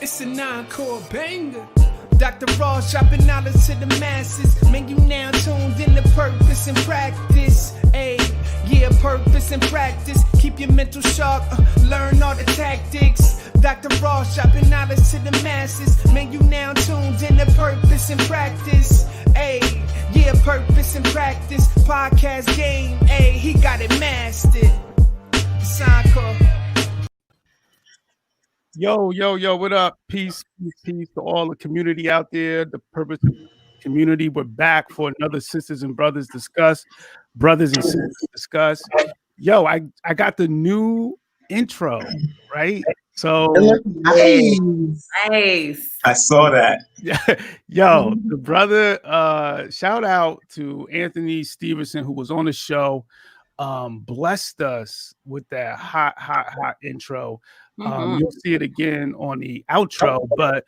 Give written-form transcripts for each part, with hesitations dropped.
It's a 9-chord banger. Dr. Ross dropping knowledge to the masses. Man, you now tuned in to purpose and practice. Ayy, yeah, purpose and practice. Keep your mental sharp, learn all the tactics. Dr. Ross dropping knowledge to the masses. Man, you now tuned in to purpose and practice. Ayy, yeah, purpose and practice. Podcast game, ayy, he got it mastered. Sign. Yo, what up? Peace to all the community out there, the purpose community. We're back for another Sisters and Brothers Discuss. Brothers and Sisters Discuss. Yo, I got the new intro, right? So nice. I saw that. Yo, the brother, shout out to Anthony Stevenson, who was on the show. Blessed us with that hot intro. You'll see it again on the outro, but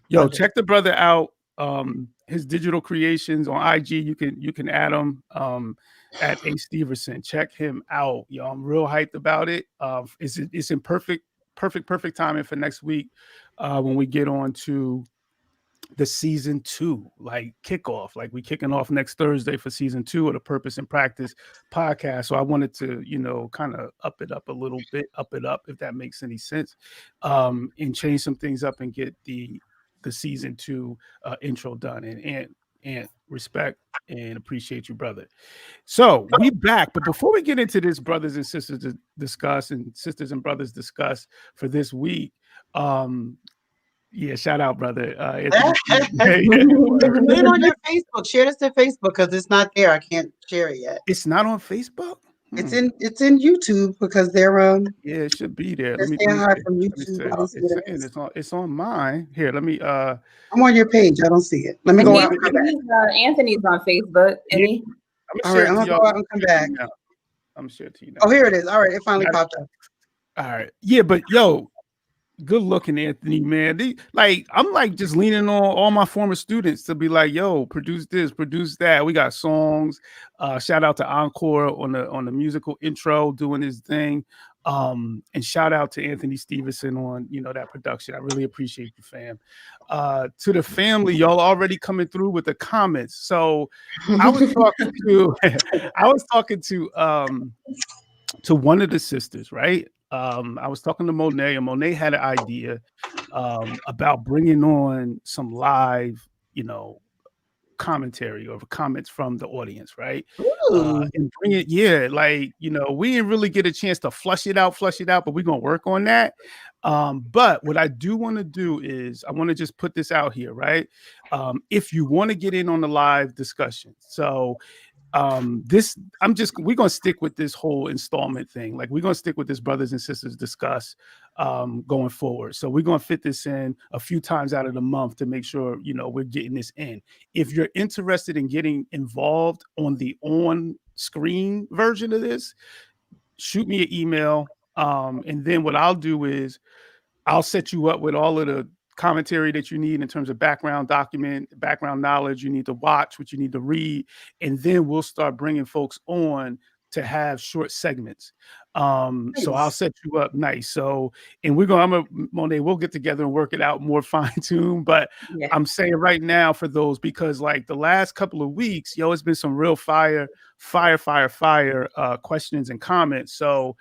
yo, check the brother out. His digital creations on IG, you can add him at A Stevenson. Check him out. Yo, I'm real hyped about it. It's in perfect timing for next week when we get on to the season 2 like kickoff. Like we kicking off next Thursday for season 2 of the Purpose and Practice podcast. So I wanted to, kind of up it up a little bit, if that makes any sense, and change some things up and get the season 2 intro done. And respect and appreciate you, brother. So we back, but before we get into this brothers and sisters to discuss and sisters and brothers discuss for this week, yeah, shout out, brother. Put it on your Facebook. Share this to Facebook because it's not there. I can't share it yet. It's not on Facebook. It's in YouTube because they're yeah, it should be there. Let me from YouTube. It's on mine. Here, let me. I'm on your page. I don't see it. Let me go out and come back. Anthony's on Facebook. All right, I'm gonna go out and come back. I'm sure to you now. Oh, here it is. All right, it finally popped up. All right, yeah, but yo. Good looking, Anthony, man. I'm just leaning on all my former students to be like, yo, produce this, produce that. We got songs. Shout out to Encore on the musical intro, doing his thing. And shout out to Anthony Stevenson on, that production. I really appreciate you, fam. To the family, y'all already coming through with the comments. So I was talking to one of the sisters, right? I was talking to Monet, and Monet had an idea about bringing on some live, commentary or comments from the audience, right? And bring it, we didn't really get a chance to flush it out, but we're gonna work on that. But what I do want to do is I want to just put this out here, right? If you want to get in on the live discussion, so we're gonna stick with this whole installment thing. Like we're gonna stick with this brothers and sisters discuss going forward. So we're gonna fit this in a few times out of the month to make sure we're getting this in. If you're interested in getting involved on the on-screen version of this, shoot me an email, and then what I'll do is I'll set you up with all of the commentary that you need in terms of background knowledge you need to watch, what you need to read, and then we'll start bringing folks on to have short segments. Nice. So I'll set you up nice. So, and Monet, we'll get together and work it out more fine-tuned, but yeah. I'm saying right now for those, because like the last couple of weeks, it's been some real fire questions and comments. So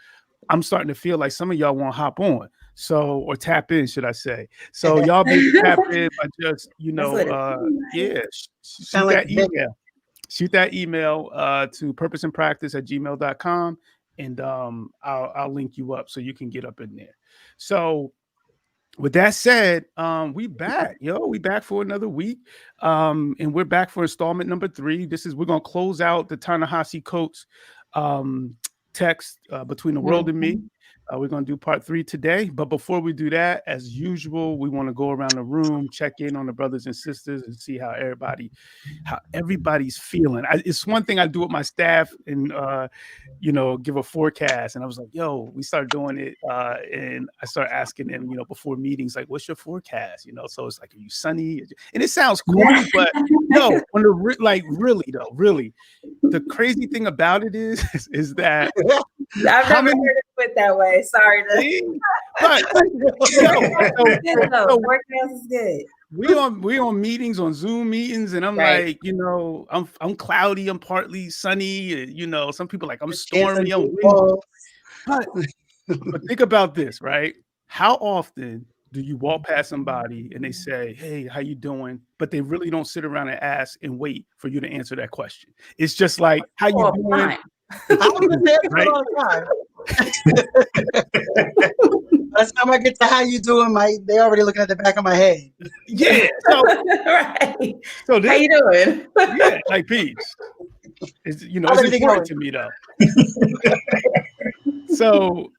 I'm starting to feel like some of y'all want to hop on. So, or tap in, should I say. So y'all maybe tap in by just, shoot that email to purposeandpractice@gmail.com, and I'll link you up so you can get up in there. So with that said, we back for another week. And we're back for installment number 3. We're going to close out the Ta-Nehisi Coates text, Between the World and Me. We're going to do part 3 today. But before we do that, as usual, we want to go around the room, check in on the brothers and sisters, and see how everybody's feeling. It's one thing I do with my staff and, give a forecast. And I was like, yo, we started doing it. And I started asking them, before meetings, like, what's your forecast? So it's like, are you sunny? And it sounds corny, but no, really, the crazy thing about it is that I've never heard it put that way. Sorry. Forecast is good. We on meetings, on Zoom meetings, and I'm like, you know, I'm cloudy, I'm partly sunny, you know, some people like I'm stormy, I'm windy. But think about this, right? How often do you walk past somebody and they say, "Hey, how you doing?" But they really don't sit around and ask and wait for you to answer that question. It's just like, "How you doing?" I was there all the time. By the time I get to how you doing, they already looking at the back of my head. Yeah. So, right. So this, how you doing? Yeah, like peace. It's, you know, it's important to me though. So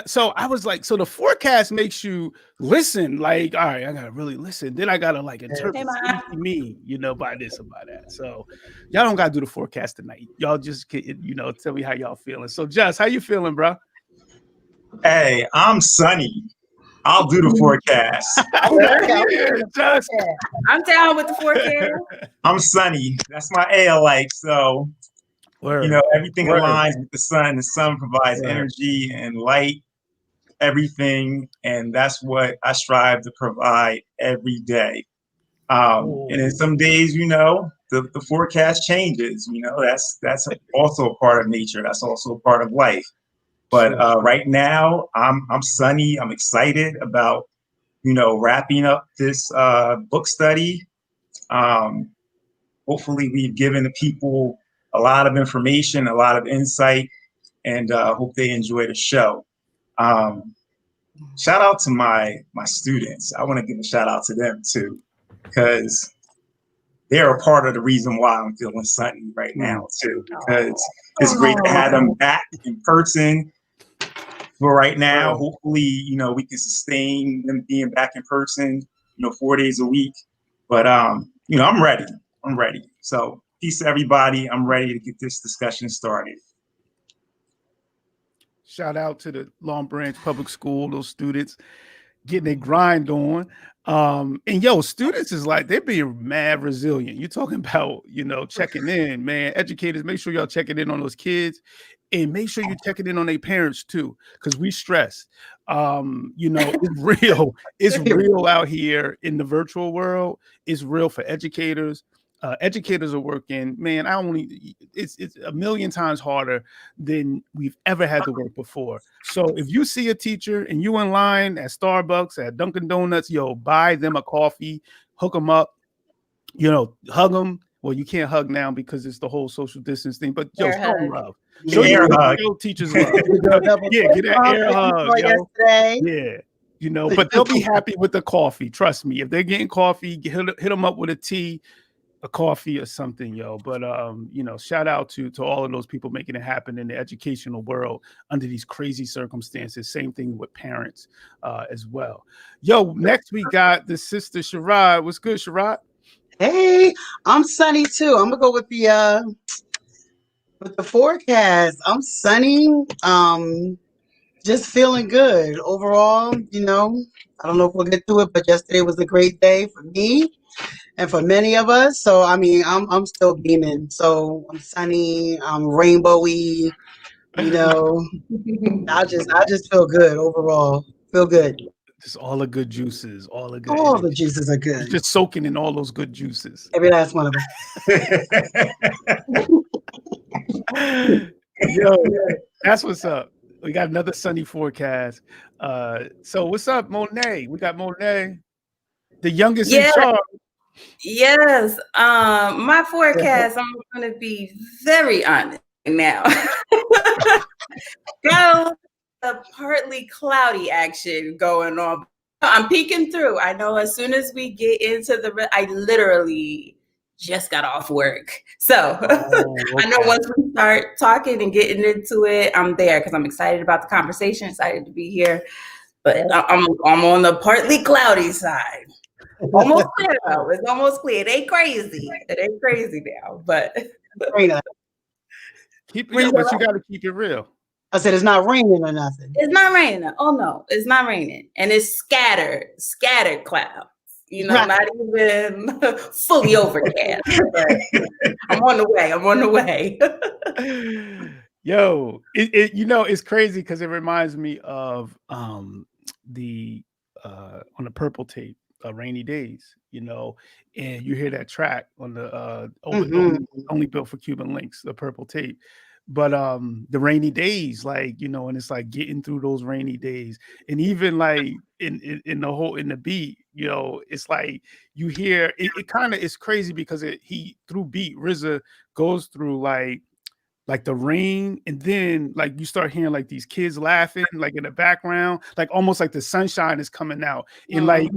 so I was like, so the forecast makes you listen, like, all right, I gotta really listen. Then I gotta like interpret what you mean, you know, by this or by that. So y'all don't gotta do the forecast tonight. Y'all just you know, tell me how y'all feeling. So Jess, how you feeling, bro? Hey, I'm sunny. I'll do the forecast. I'm down with the forecast. I'm sunny. That's my AL life. So you know, everything aligns with the sun. The sun provides energy and light, everything. And that's what I strive to provide every day. And then some days, you know, the forecast changes. You know, that's also a part of nature. That's also a part of life. But right now, I'm sunny. I'm excited about, you know, wrapping up this book study. Hopefully, we've given the people a lot of information, a lot of insight, and hope they enjoy the show. Shout out to my students. I want to give a shout out to them too, because they're a part of the reason why I'm feeling sunny right now too, because it's great to have them back in person. For right now, hopefully, you know, we can sustain them being back in person, you know, 4 days a week. But, you know, I'm ready. I'm ready. So peace to everybody. I'm ready to get this discussion started. Shout out to the Long Branch Public School, those students getting their grind on. And yo, students is like, they're being mad resilient. You're talking about, you know, checking in, man. Educators, make sure y'all checking in on those kids. And make sure you're checking in on their parents too, because we stress. You know, it's real. It's real out here in the virtual world. It's real for educators. Educators are working, man. It's a million times harder than we've ever had to work before. So if you see a teacher and you in line at Starbucks, at Dunkin' Donuts, yo, buy them a coffee, hook them up, you know, hug them. Well, you can't hug now because it's the whole social distance thing, but yo, show them love. Show your teachers love. Yeah, get that air hug, yo. Yeah. You know, but they'll be happy with the coffee. Trust me. If they're getting coffee, hit them up with a tea, a coffee or something, yo. But you know, shout out to all of those people making it happen in the educational world under these crazy circumstances. Same thing with parents as well. Yo, next we got the sister Sherrod. What's good, Sherrod? Hey, I'm sunny too. I'm gonna go with the forecast. I'm sunny. Just feeling good overall. You know, I don't know if we'll get to it, but yesterday was a great day for me and for many of us. So I mean, I'm still beaming. So I'm sunny. I'm rainbowy. You know, I just feel good overall. Feel good. Just all the good juices, all the good. All the juices are good. Just soaking in all those good juices. Every last one of them. Yo, that's what's up. We got another sunny forecast. So what's up, Monet? We got Monet, the youngest in charge. Yes. My forecast, I'm going to be very honest now. Go. A partly cloudy action going on. I'm peeking through. I know as soon as we get into I literally just got off work. So I know once we start talking and getting into it, I'm there because I'm excited about the conversation, excited to be here. But I'm on the partly cloudy side. Almost clear though. It's almost clear. It ain't crazy. It ain't crazy now, but keep it, but you got to keep it real. I said it's not raining or nothing. It's not raining. Oh no, it's not raining. And it's scattered clouds. You know, not even fully overcast. I'm on the way. Yo, it you know, it's crazy because it reminds me of the on the Purple tape, Rainy Days, you know, and you hear that track on the only built for Cuban Links, the Purple tape. But the rainy days, like, you know, and it's like getting through those rainy days. And even like in the whole in the beat, you know, it's like you hear it kind of is crazy because he through beat, RZA goes through like the rain, and then like you start hearing like these kids laughing like in the background, like almost like the sunshine is coming out. And like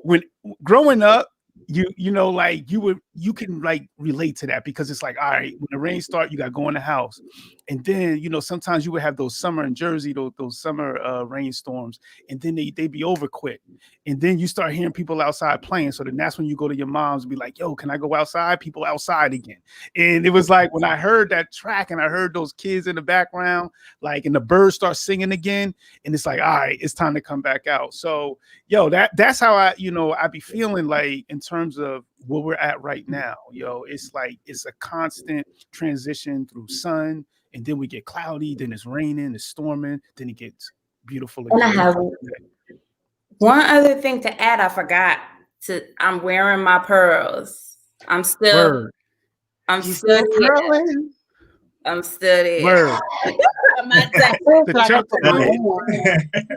when growing up, you know, like you can like relate to that because it's like, all right, when the rain starts, you got to go in the house. And then, you know, sometimes you would have those summer in Jersey, those summer rainstorms, and then they be over quick. And then you start hearing people outside playing. So then that's when you go to your mom's and be like, yo, can I go outside? People outside again. And it was like when I heard that track and I heard those kids in the background, like, and the birds start singing again, and it's like, all right, it's time to come back out. So, yo, that's how I be feeling like in terms of where we're at right now. Yo, it's like it's a constant transition through sun, and then we get cloudy, then it's raining, it's storming, then it gets beautiful again. And I have one other thing to add. I forgot I'm wearing my pearls. I'm still curling. I'm still there. Word. The Chucks we're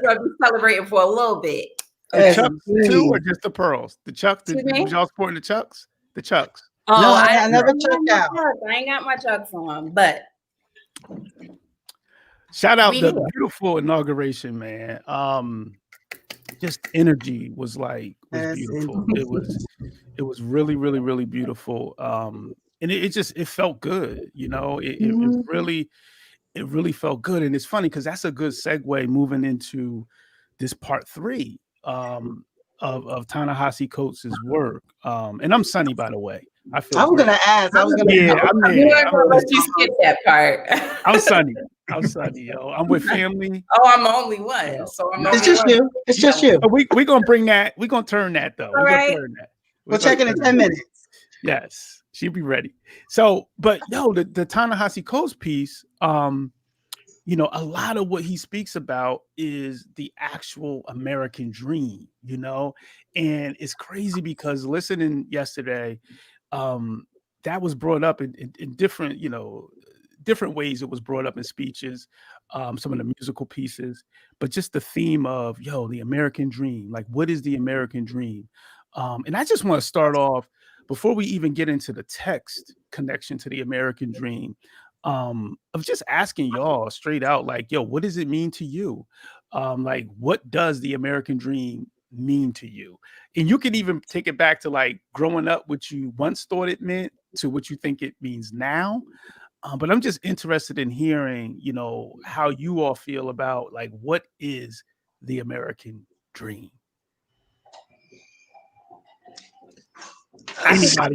gonna be celebrating for a little bit. The Chucks too, or just the pearls? The Chucks. Was y'all sporting the Chucks? The Chucks. Oh, no, I never checked out. I ain't got my Chucks on, but shout out the beautiful inauguration, man. Just energy was beautiful. It was really, really, really beautiful. And it felt good, you know. It really felt good. And it's funny because that's a good segue moving into this part 3 of Ta-Nehisi Coates' work. And I'm Sunny, by the way. I was gonna ask. I was gonna. Yeah, I'm there. I'm gonna let you skip that part. I'm Sunny, yo. I'm with family. Oh, I'm the only one. So it's just you. It's just you. We're gonna bring that. We're gonna turn that though. All right. We'll check in 10 minutes. Yes, she'll be ready. So, but yo, the Ta-Nehisi Coates piece, you know, a lot of what he speaks about is the actual American dream, you know, and it's crazy because listening yesterday, that was brought up in different, you know, different ways. It was brought up in speeches, some of the musical pieces, but just the theme of, yo, the American dream, like, what is the American dream? And I just want to start off before we even get into the text connection to the American dream, of just asking y'all straight out, like, yo, what does it mean to you? Like, what does the American dream mean to you? And you can even take it back to like growing up, what you once thought it meant to what you think it means now. But I'm just interested in hearing, you know, how you all feel about like, what is the American dream? I'll start.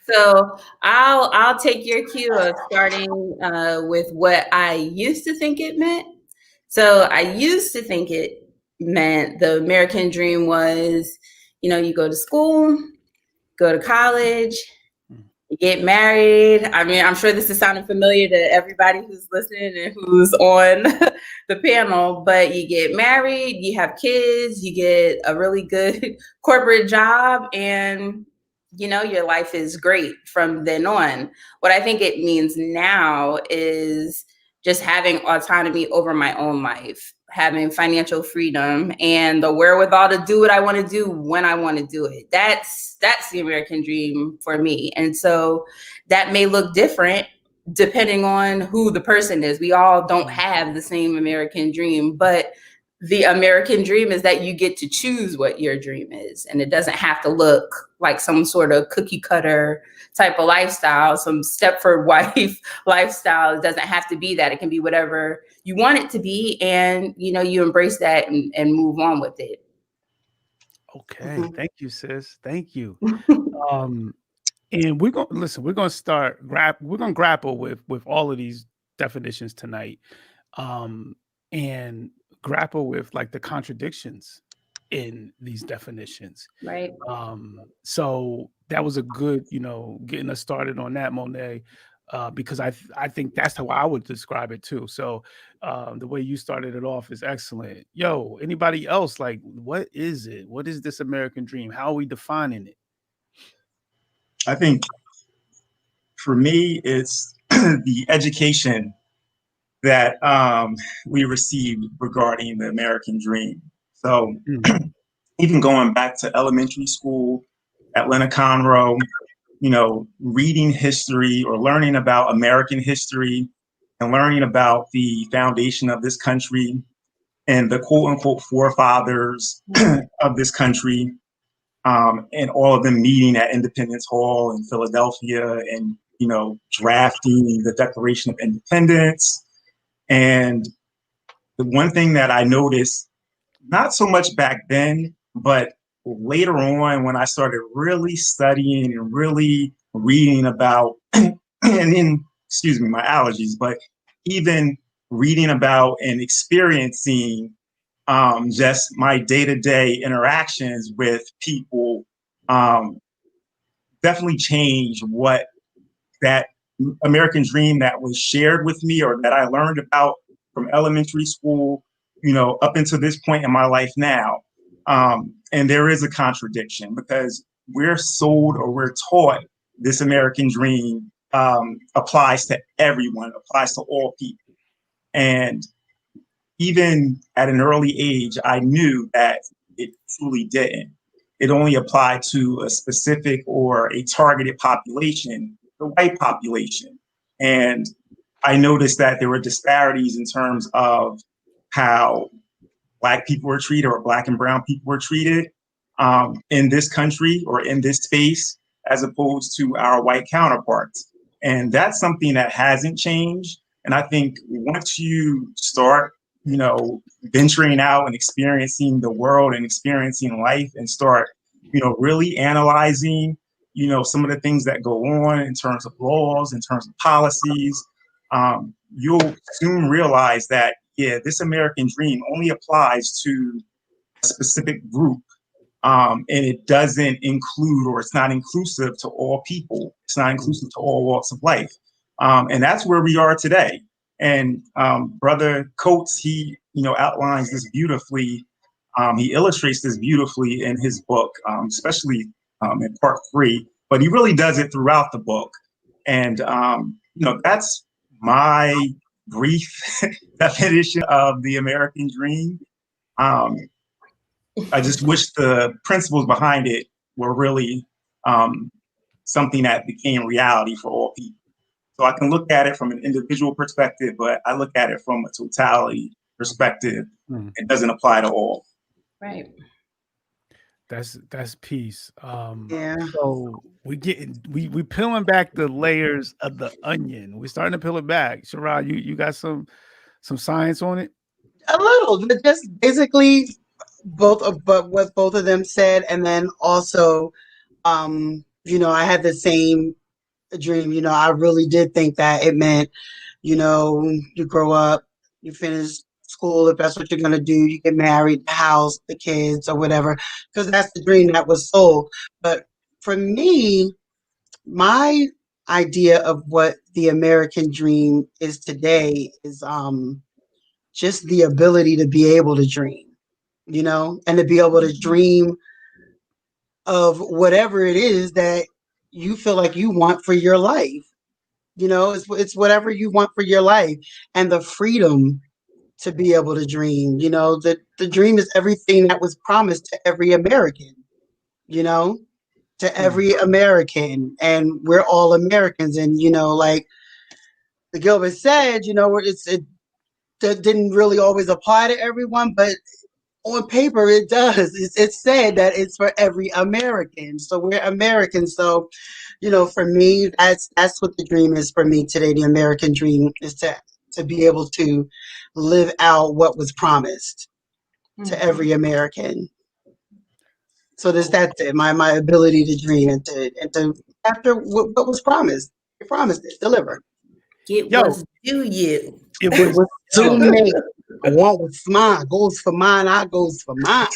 So I'll take your cue of starting with what I used to think it meant. So I used to think it meant the American dream was, you know, you go to school, go to college, you get married. I mean, I'm sure this is sounding familiar to everybody who's listening and who's on the panel, but you get married, you have kids, you get a really good corporate job, and you know, your life is great from then on. What I think it means now is just having autonomy over my own life, having financial freedom and the wherewithal to do what I want to do when I want to do it. That's the American dream for me. And so that may look different depending on who the person is. We all don't have the same American dream, but the American dream is that you get to choose what your dream is. And it doesn't have to look like some sort of cookie cutter type of lifestyle, some Stepford wife lifestyle. It doesn't have to be that. It can be whatever you want it to be. And, you know, you embrace that and move on with it. Okay. Thank you, sis. Thank you. And we're going to listen, we're going to grapple with all of these definitions tonight. And grapple with like the contradictions in these definitions. Right. So that was a good, you know, getting us started on that, Monet. because I think that's how I would describe it too. So the way you started it off is excellent. Yo, anybody else, like, what is it? What is this American dream? How are we defining it? I think for me, it's the education that we received regarding the American dream. So even going back to elementary school at Leonard Conroe, you know, reading history or learning about American history and learning about the foundation of this country and the quote unquote forefathers of this country, and all of them meeting at Independence Hall in Philadelphia and, you know, drafting the Declaration of Independence. And the one thing that I noticed, not so much back then, but later on when I started really studying and really reading about, and then, excuse me, my allergies, but even reading about and experiencing just my day-to-day interactions with people definitely changed what that American dream that was shared with me or that I learned about from elementary school, you know, up until this point in my life now. And there is a contradiction because we're sold or we're taught this American dream applies to everyone, applies to all people. And even at an early age, I knew that it truly didn't. It only applied to a specific or a targeted population, the white population. And I noticed that there were disparities in terms of how Black people were treated or Black and brown people were treated in this country or in this space, as opposed to our white counterparts. And that's something that hasn't changed. And I think once you start, you know, venturing out and experiencing the world and experiencing life and start, you know, really analyzing, you know, some of the things that go on in terms of laws, in terms of policies, you'll soon realize that, yeah, this American dream only applies to a specific group. And it doesn't include, or it's not inclusive to all people. It's not inclusive to all walks of life. And that's where we are today. And Brother Coates, he, you know, outlines this beautifully. He illustrates this beautifully in his book, especially in part 3, but he really does it throughout the book. And, you know, that's my brief definition of the American dream. I just wish the principles behind it were really something that became reality for all people. So I can look at it from an individual perspective, but I look at it from a totality perspective. It doesn't apply to all. Right. That's peace. Yeah. So we peeling back the layers of the onion. We're starting to peel it back. Sherrod, you got some science on it? A little, but just basically what both of them said, and then also, you know, I had the same dream. You know, I really did think that it meant, you know, you grow up, you finish school, if that's what you're going to do, you get married, the house, the kids, or whatever, because that's the dream that was sold. But for me, my idea of what the American dream is today is just the ability to be able to dream, you know, and to be able to dream of whatever it is that you feel like you want for your life. You know, it's whatever you want for your life, and the freedom to be able to dream. You know, the dream is everything that was promised to every American, you know, to every American, and we're all Americans. And, you know, like the Gilbert said, you know, it didn't really always apply to everyone, but on paper it does. It's said that it's for every American. So we're Americans. So, you know, for me, that's what the dream is for me today. The American dream is to be able to live out what was promised to every American. So that's it. My ability to dream and to after what was promised. You promised it, deliver. Get what's due you. It was due me. I want what's mine. Goes for mine. I goes for mine.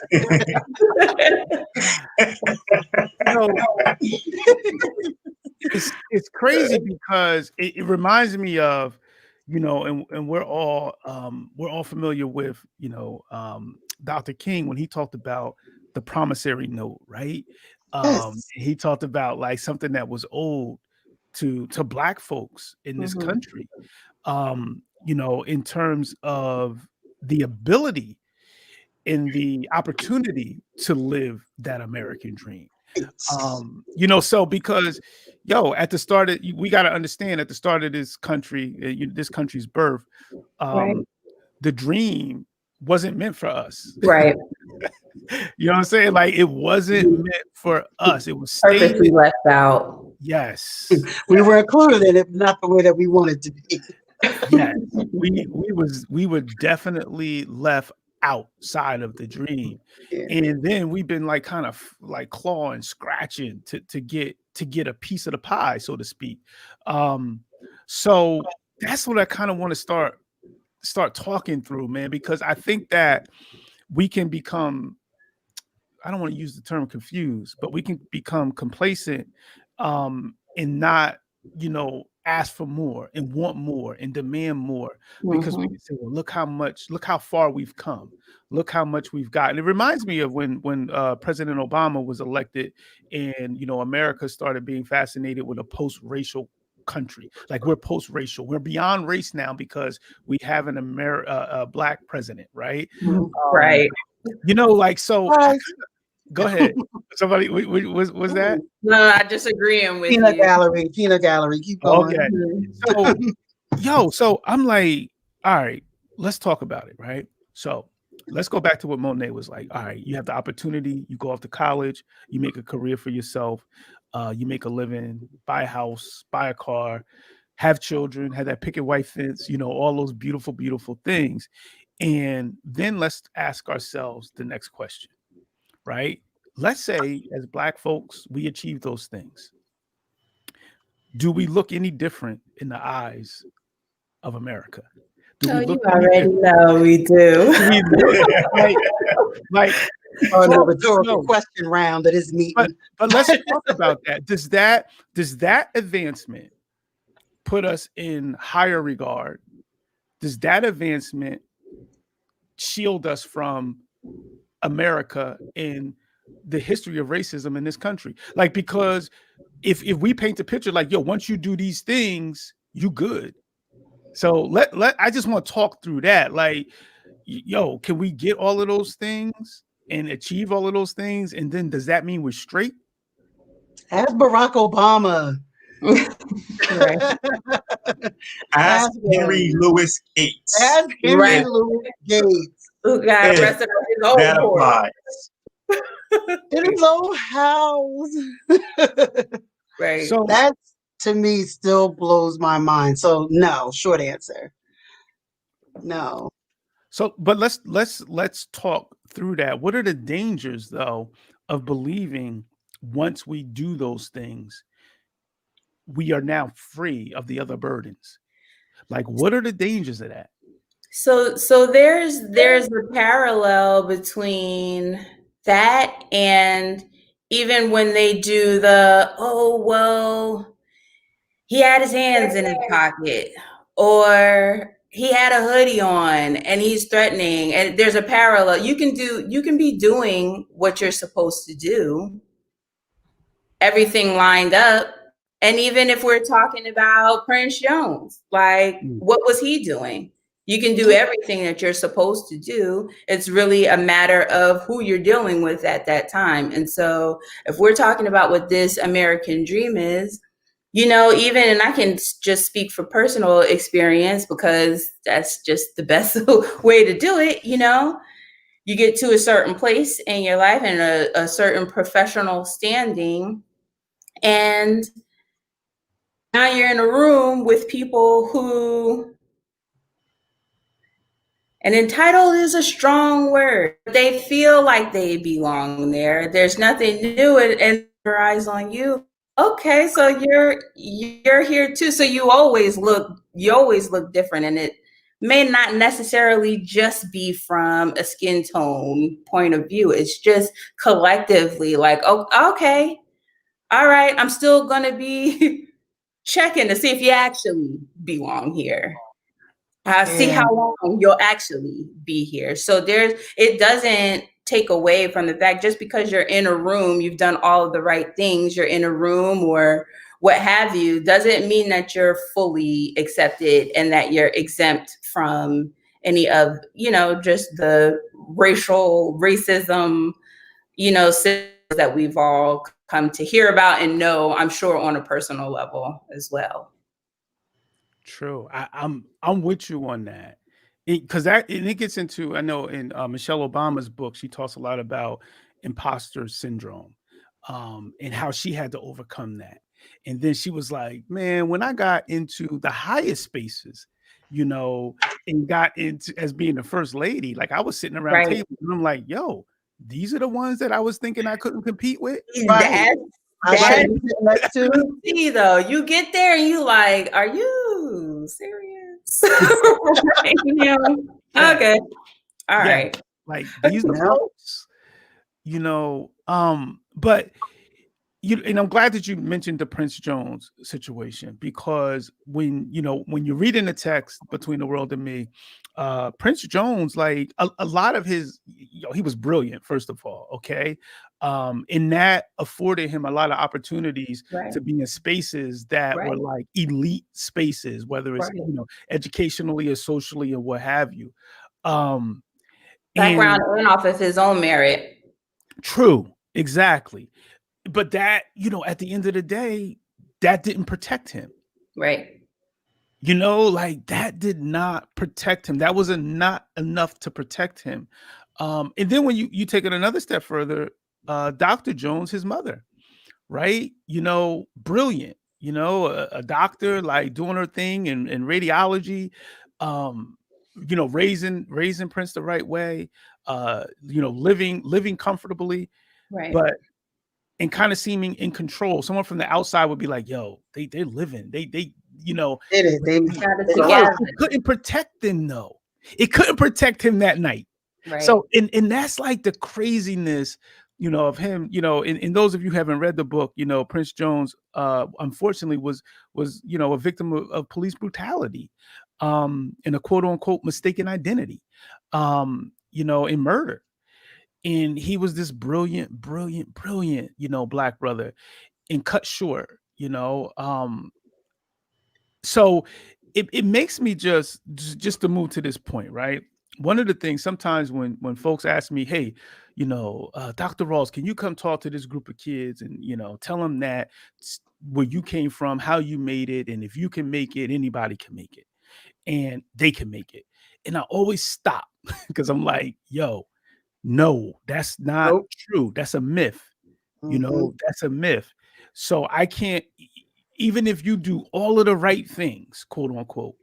it's crazy because it reminds me of, you know, and we're all familiar with, you know, Dr. King when he talked about the promissory note, right? Yes. He talked about like something that was owed to Black folks in this country, you know, in terms of the ability and the opportunity to live that American dream. You know, so because at the start of, we got to understand at the start of this country, this country's birth, the dream wasn't meant for us. Right. You know what I'm saying? Like it wasn't meant for us. It was Purposely left out. Yes. We were included in it, not the way that we wanted to be. Yes. We were definitely left outside of the dream. And then we've been like kind of like clawing, scratching to get a piece of the pie, so to speak. So that's what I kind of want to start talking through, man, because I think that we can become, I don't want to use the term confused, but we can become complacent and not, you know, ask for more and want more and demand more, because we can say, well, look how far we've come. Look how much we've gotten. It reminds me of when President Obama was elected and, you know, America started being fascinated with a post-racial country. Like we're post-racial. We're beyond race now because we have a Black president, right? Right. You know, like, so go ahead. Somebody was that? No, I just agreeing with Peanut you. gallery. Keep going. Okay. So I'm like, all right, let's talk about it, right? So let's go back to what Monet was like. All right, you have the opportunity, you go off to college, you make a career for yourself, you make a living, buy a house, buy a car, have children, have that picket white fence, you know, all those beautiful, beautiful things. And then let's ask ourselves the next question, right? Let's say as Black folks, we achieve those things. Do we look any different in the eyes of America? Do we look you already know we do. like the rhetorical question round that is meeting. But let's talk about that. Does that advancement put us in higher regard? Does that advancement shield us from America and the history of racism in this country? Like, because if we paint the picture like, yo, once you do these things, you good. So I just want to talk through that. Like, yo, can we get all of those things and achieve all of those things? And then does that mean we're straight? Ask Barack Obama. Ask Henry Louis Gates. Ask Henry Louis Gates. Who got arrested on his own court. In his own house. Right. So that to me still blows my mind. So no, short answer. No. So, but let's talk through that. What are the dangers though of believing once we do those things, we are now free of the other burdens? Like, what are the dangers of that? So there's a parallel between that and even when they do the, oh, well, he had his hands in his pocket, or he had a hoodie on and he's threatening. And there's a parallel. You can be doing what you're supposed to do, everything lined up. And even if we're talking about Prince Jones, like what was he doing? You can do everything that you're supposed to do. It's really a matter of who you're dealing with at that time. And so if we're talking about what this American dream is, you know, even, and I can just speak for personal experience because that's just the best way to do it. You know, you get to a certain place in your life and a certain professional standing, and now you're in a room with people who, and entitled is a strong word. They feel like they belong there. There's nothing new and their eyes on you. Okay, so you're here too. So you always look different, and it may not necessarily just be from a skin tone point of view. It's just collectively like, oh, okay, all right, I'm still going to be checking to see if you actually belong here. See how long you'll actually be here. So it doesn't take away from the fact just because you're in a room, you've done all of the right things, you're in a room or what have you, doesn't mean that you're fully accepted and that you're exempt from any of, just the racism, that we've all come to hear about and know, I'm sure on a personal level as well. True. I'm with you on that. Because it gets into, I know in Michelle Obama's book, she talks a lot about imposter syndrome, and how she had to overcome that. And then she was like, man, when I got into the highest spaces, and got into as being the first lady, like I was sitting around tables and I'm like, yo, these are the ones that I was thinking I couldn't compete with. That's too. See, though, you get there and you like, are you serious? Okay. All right. Like these are folks, but and I'm glad that you mentioned the Prince Jones situation, because when you're reading the text Between the World and Me, Prince Jones, like a lot of his, he was brilliant, first of all, okay, and that afforded him a lot of opportunities to be in spaces that were like elite spaces, whether it's educationally or socially or what have you. Background and off of his own merit. True, exactly. But that, at the end of the day, that didn't protect him. Right. Like that did not protect him. That was not enough to protect him. And then when you take it another step further, Dr. Jones, his mother, right? Brilliant, a doctor, like doing her thing in radiology, raising Prince the right way, living comfortably. Right. But and kind of seeming in control. Someone from the outside would be like, yo, they're living. They couldn't protect them though. It couldn't protect him that night. Right. So, and that's like the craziness, of him, and those of you who haven't read the book, Prince Jones, unfortunately was, a victim of police brutality, and a quote unquote mistaken identity, in murder. And he was this brilliant, Black brother, and cut short, so it makes me just to move to this point, right? One of the things sometimes when folks ask me, hey, Dr. Rawls, can you come talk to this group of kids and, tell them that where you came from, how you made it, and if you can make it, anybody can make it, and they can make it. And I always stop because I'm like, yo, no, that's not true. That's a myth. That's a myth. So I can't, even if you do all of the right things, quote unquote,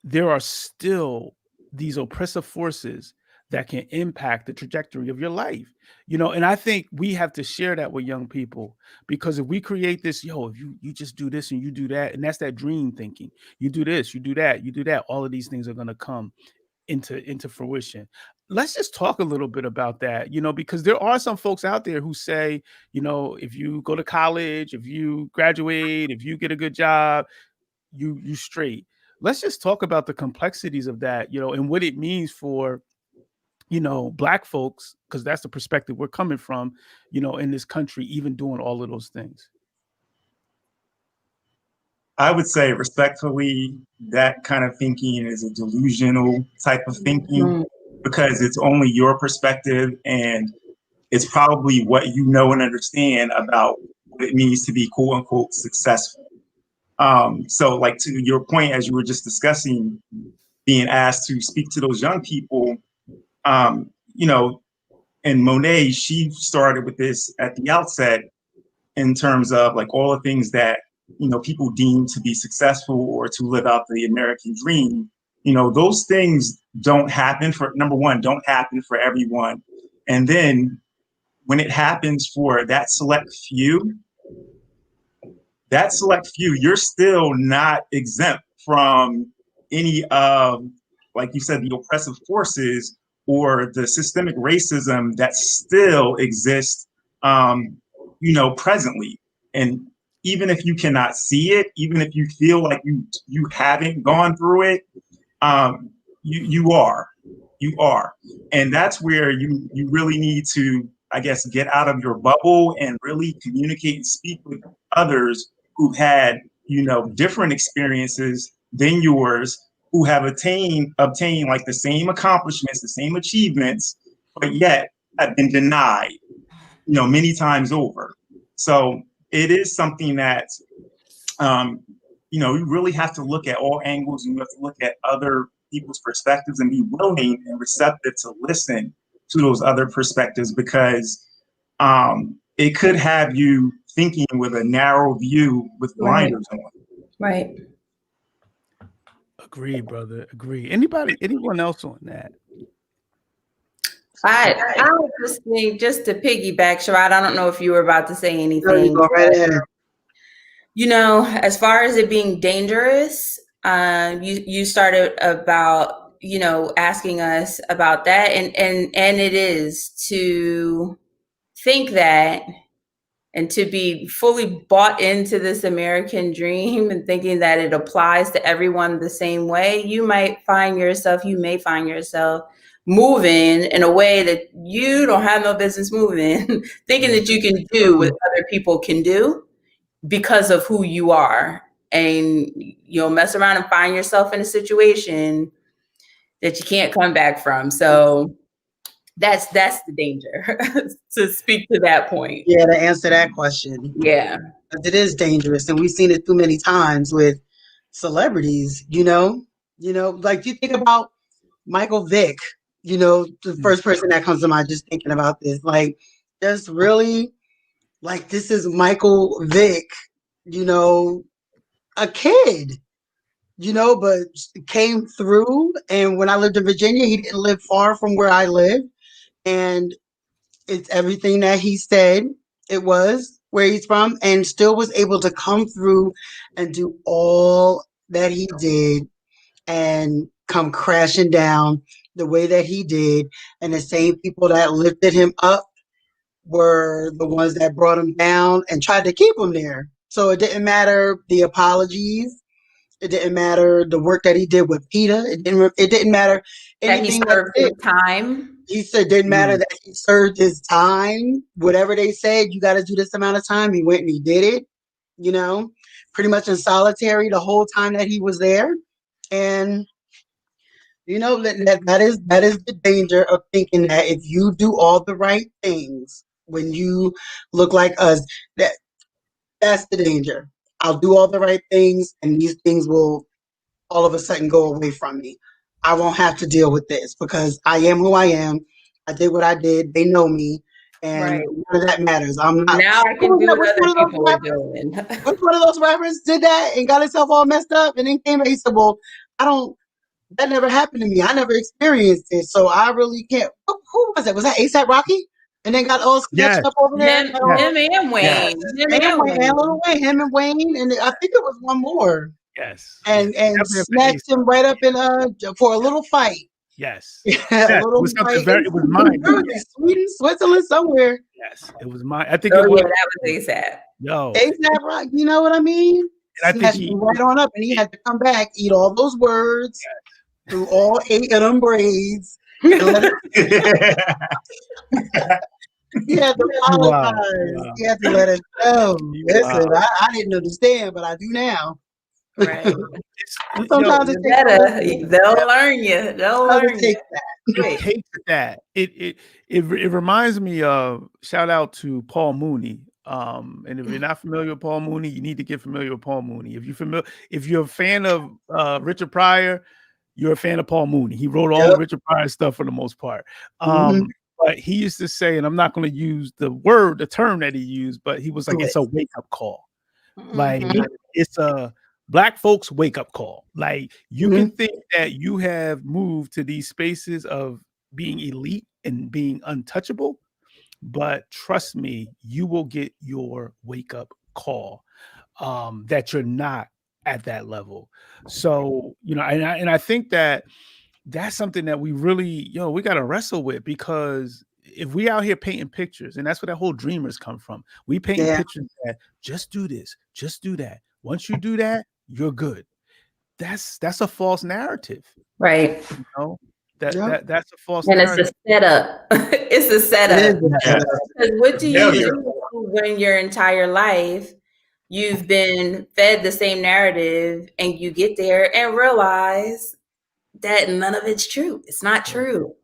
there are still these oppressive forces that can impact the trajectory of your life, and I think we have to share that with young people, because if we create this, if you just do this and you do that, and that's that dream thinking, you do this, you do that, all of these things are going to come into fruition. Let's just talk a little bit about that, because there are some folks out there who say, if you go to college, if you graduate, if you get a good job, you straight. Let's just talk about the complexities of that, and what it means for, Black folks, because that's the perspective we're coming from, in this country, even doing all of those things. I would say respectfully, that kind of thinking is a delusional type of thinking, because it's only your perspective, and it's probably what you know and understand about what it means to be quote unquote successful. So like to your point, as you were just discussing, being asked to speak to those young people, and Monet, she started with this at the outset in terms of like all the things that, people deem to be successful or to live out the American dream. Those things don't happen don't happen for everyone. And then when it happens for that select few, you're still not exempt from any of, like you said, the oppressive forces or the systemic racism that still exists, presently. And even if you cannot see it, even if you feel like you haven't gone through it, you are. And that's where you really need to, I guess, get out of your bubble and really communicate and speak with others who've had, different experiences than yours, who have obtained like the same accomplishments, the same achievements, but yet have been denied, many times over. So it is something that, you really have to look at all angles, and you have to look at other people's perspectives and be willing and receptive to listen to those other perspectives, because it could have you thinking with a narrow view with blinders on. Right. Agree, brother. Agree. Anyone else on that? I was just think, just to piggyback, Sherrod, I don't know if you were about to say anything. Go right ahead. As far as it being dangerous, you started about, asking us about that. And it is to think that, and to be fully bought into this American dream and thinking that it applies to everyone the same way, you may find yourself moving in a way that you don't have no business moving, thinking that you can do what other people can do because of who you are. And you'll mess around and find yourself in a situation that you can't come back from. So that's the danger, to speak to that point. Yeah, to answer that question. Yeah. It is dangerous, and we've seen it too many times with celebrities, like you think about Michael Vick, the first person that comes to mind just thinking about this. Like, just really, like, this is Michael Vick, a kid, but came through. And when I lived in Virginia, he didn't live far from where I live. And it's everything that he said it was, where he's from, and still was able to come through and do all that he did and come crashing down the way that he did. And the same people that lifted him up were the ones that brought him down and tried to keep him there. So it didn't matter the apologies. It didn't matter the work that he did with PETA. It didn't matter anything that he served his time. He said it didn't matter that he served his time. Whatever they said, you got to do this amount of time. He went and he did it, pretty much in solitary the whole time that he was there. And, that is the danger of thinking that if you do all the right things, when you look like us, that's the danger. I'll do all the right things, and these things will all of a sudden go away from me. I won't have to deal with this because I am who I am. I did what I did. They know me, and none of that matters. I'm not. Now I can do what other people are doing. Which one of those rappers did that and got himself all messed up, and then came back and said, "Well, that never happened to me. I never experienced it, so I really can't." Who was it? Was that A$AP Rocky? And then got all sketched up over there. Him and Wayne. Lil Wayne. Him and Wayne, and I think it was one more. Yes. And snatched him right up in for a little fight. Yes. A little fight. It was mine. Sweden, Switzerland, somewhere. Yes, it was mine. I think it was. Yeah, that was A$AP. Yo. A$AP Rocky, you know what I mean? And I think right on up, and he had to come back, eat all those words, through all 8 of them braids. He had to apologize. Wow. He had to let us know. Listen, I didn't understand, but I do now. Right. Sometimes it's better. They'll learn you. They'll learn you. It takes that. It reminds me of, shout out to Paul Mooney. And if you're not familiar with Paul Mooney, you need to get familiar with Paul Mooney. If you're a fan of Richard Pryor, you're a fan of Paul Mooney. He wrote all the Richard Pryor stuff for the most part. But he used to say, and I'm not going to use the term that he used, but he was like, it's a wake up call. Like it's a Black folks wake up call. Like you can think that you have moved to these spaces of being elite and being untouchable, but trust me, you will get your wake up call that you're not at that level. So, and I think that that's something that we really, we got to wrestle with, because if we out here painting pictures, and that's where that whole dreamers come from. We paint pictures that just do this, just do that. Once you do that, you're good. That's a false narrative. Right. You know, that's a false narrative. It's a setup. It's a setup. Because what do you do when your entire life you've been fed the same narrative and you get there and realize that none of it's true? It's not true.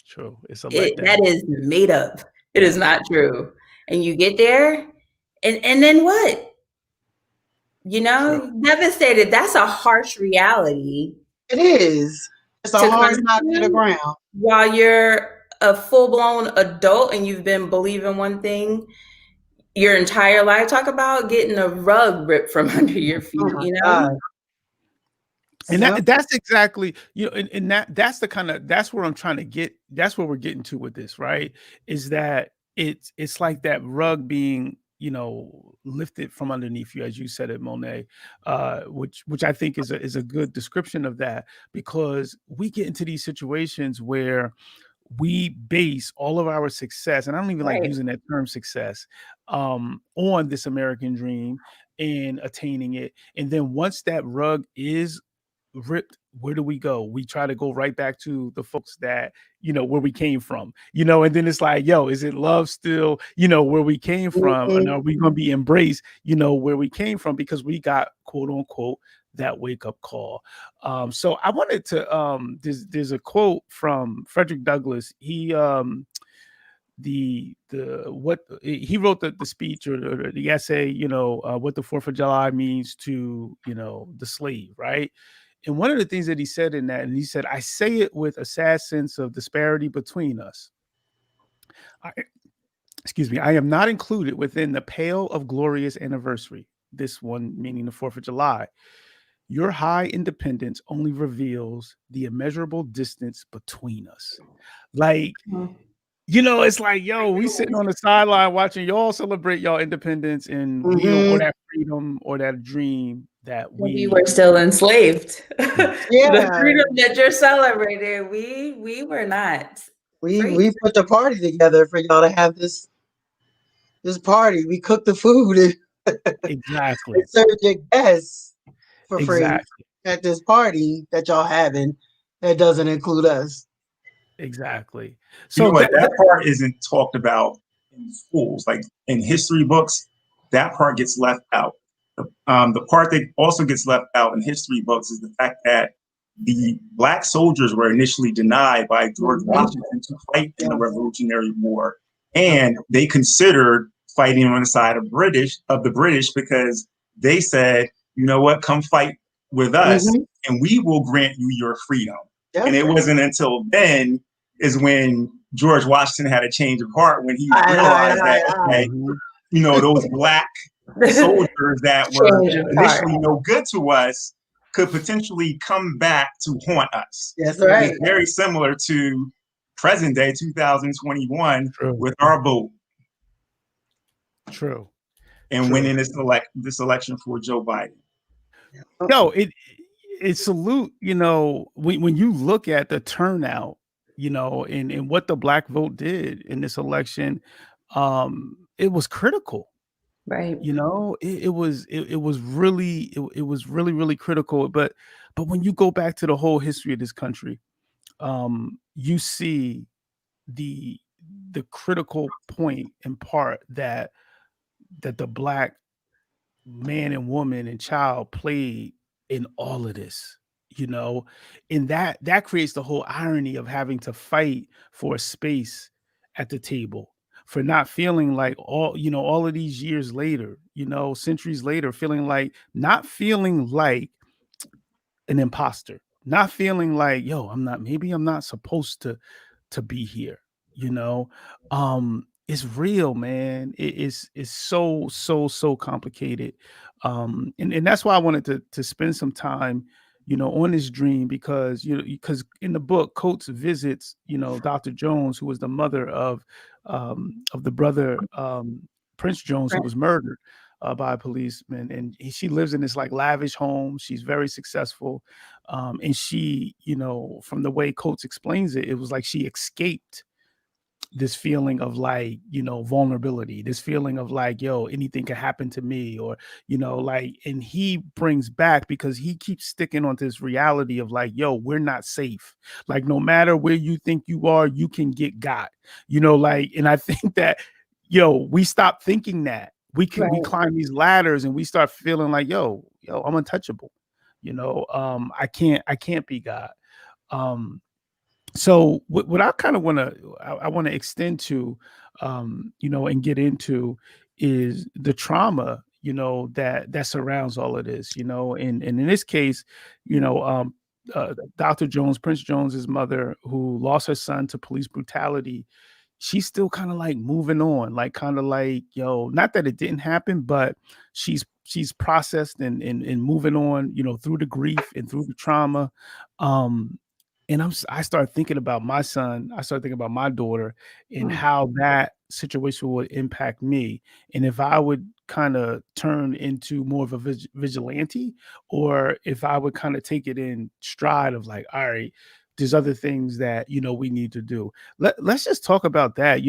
True. It's a letdown. That is made up. It is not true. And you get there and then what? You know, true. Devastated. That's a harsh reality. It is. It's a hard knock to the ground. While you're a full-blown adult and you've been believing one thing your entire life. Talk about getting a rug ripped from under your feet, you know? God. And that's exactly, you know, and that's the kind of, that's where I'm trying to get, that's where we're getting to with this, right? Is that it's like that rug being, you know, lifted from underneath you, as you said it, Monet, which I think is a good description of that, because we get into these situations where we base all of our success, and I don't even like using that term success, on this American dream and attaining it. And then once that rug is ripped, where do we go? We try to go right back to the folks that, you know, where we came from, you know, and then it's like, yo, is it love still, you know, where we came from? And are we going to be embraced, you know, where we came from, because we got quote unquote that wake up call. So I wanted to, there's a quote from Frederick Douglass. He, what he wrote the speech or the essay, you know, what the 4th of July means to, you know, the slave, right? And one of the things that he said in that, and he said, I say it with a sad sense of disparity between us. I am not included within the pale of glorious anniversary. This one meaning the 4th of July. Your high independence only reveals the immeasurable distance between us. Like, you know, it's like, yo, we sitting on the sideline watching y'all celebrate y'all independence, and we don't, or that freedom or that dream that we were still enslaved. The freedom that you're celebrating, we were not. We put the party together for y'all to have this party. We cooked the food and exactly served your guests for free at this party that y'all having that doesn't include us. Exactly. So you know that part isn't talked about in schools, like in history books. That part gets left out. The part that also gets left out in history books is the fact that the Black soldiers were initially denied by George Washington to fight in the Revolutionary War, and they considered fighting on the side of the British because they said, you know what, come fight with us, and we will grant you your freedom. And it wasn't until then is when George Washington had a change of heart, when he realized that, okay, you know, those Black soldiers that were initially no good to us could potentially come back to haunt us. That's right. It's very similar to present day 2021 with our vote. True. And winning this election for Joe Biden. No, it salute, you know, when you look at the turnout, you know, and what the Black vote did in this election, it was critical. Right. You know, it was really really critical. But when you go back to the whole history of this country, you see the critical point in part that the Black man and woman and child played in all of this, you know, and that creates the whole irony of having to fight for a space at the table, for not feeling like all of these years later, you know, centuries later, not feeling like an imposter, not feeling like, yo, maybe I'm not supposed to be here, you know. It's real, man. It's so complicated. And that's why I wanted to spend some time, you know, on this dream, because in the book, Coates visits, you know, Dr. Jones, who was the mother of the brother Prince Jones, who was murdered by a policeman, and she lives in this like lavish home. She's very successful, and she, you know, from the way Coates explains it, it was like she escaped this feeling of like, vulnerability, this feeling of like, yo, anything can happen to me, or, like, and he brings back, because he keeps sticking on this reality of like, yo, we're not safe. Like, no matter where you think you are, you can get got, like, and I think that, we stop thinking that we climb these ladders and we start feeling like, yo, I'm untouchable. I can't be God. So what I kind of want to extend to, and get into is the trauma, that surrounds all of this, and in this case, Dr. Jones, Prince Jones's mother, who lost her son to police brutality, she's still kind of like moving on, like kind of like, not that it didn't happen, but she's processed and moving on, through the grief and through the trauma. And I started thinking about my son. I started thinking about my daughter and how that situation would impact me. And if I would kind of turn into more of a vigilante, or if I would kind of take it in stride of like, all right, there's other things that, we need to do. Let's just talk about that,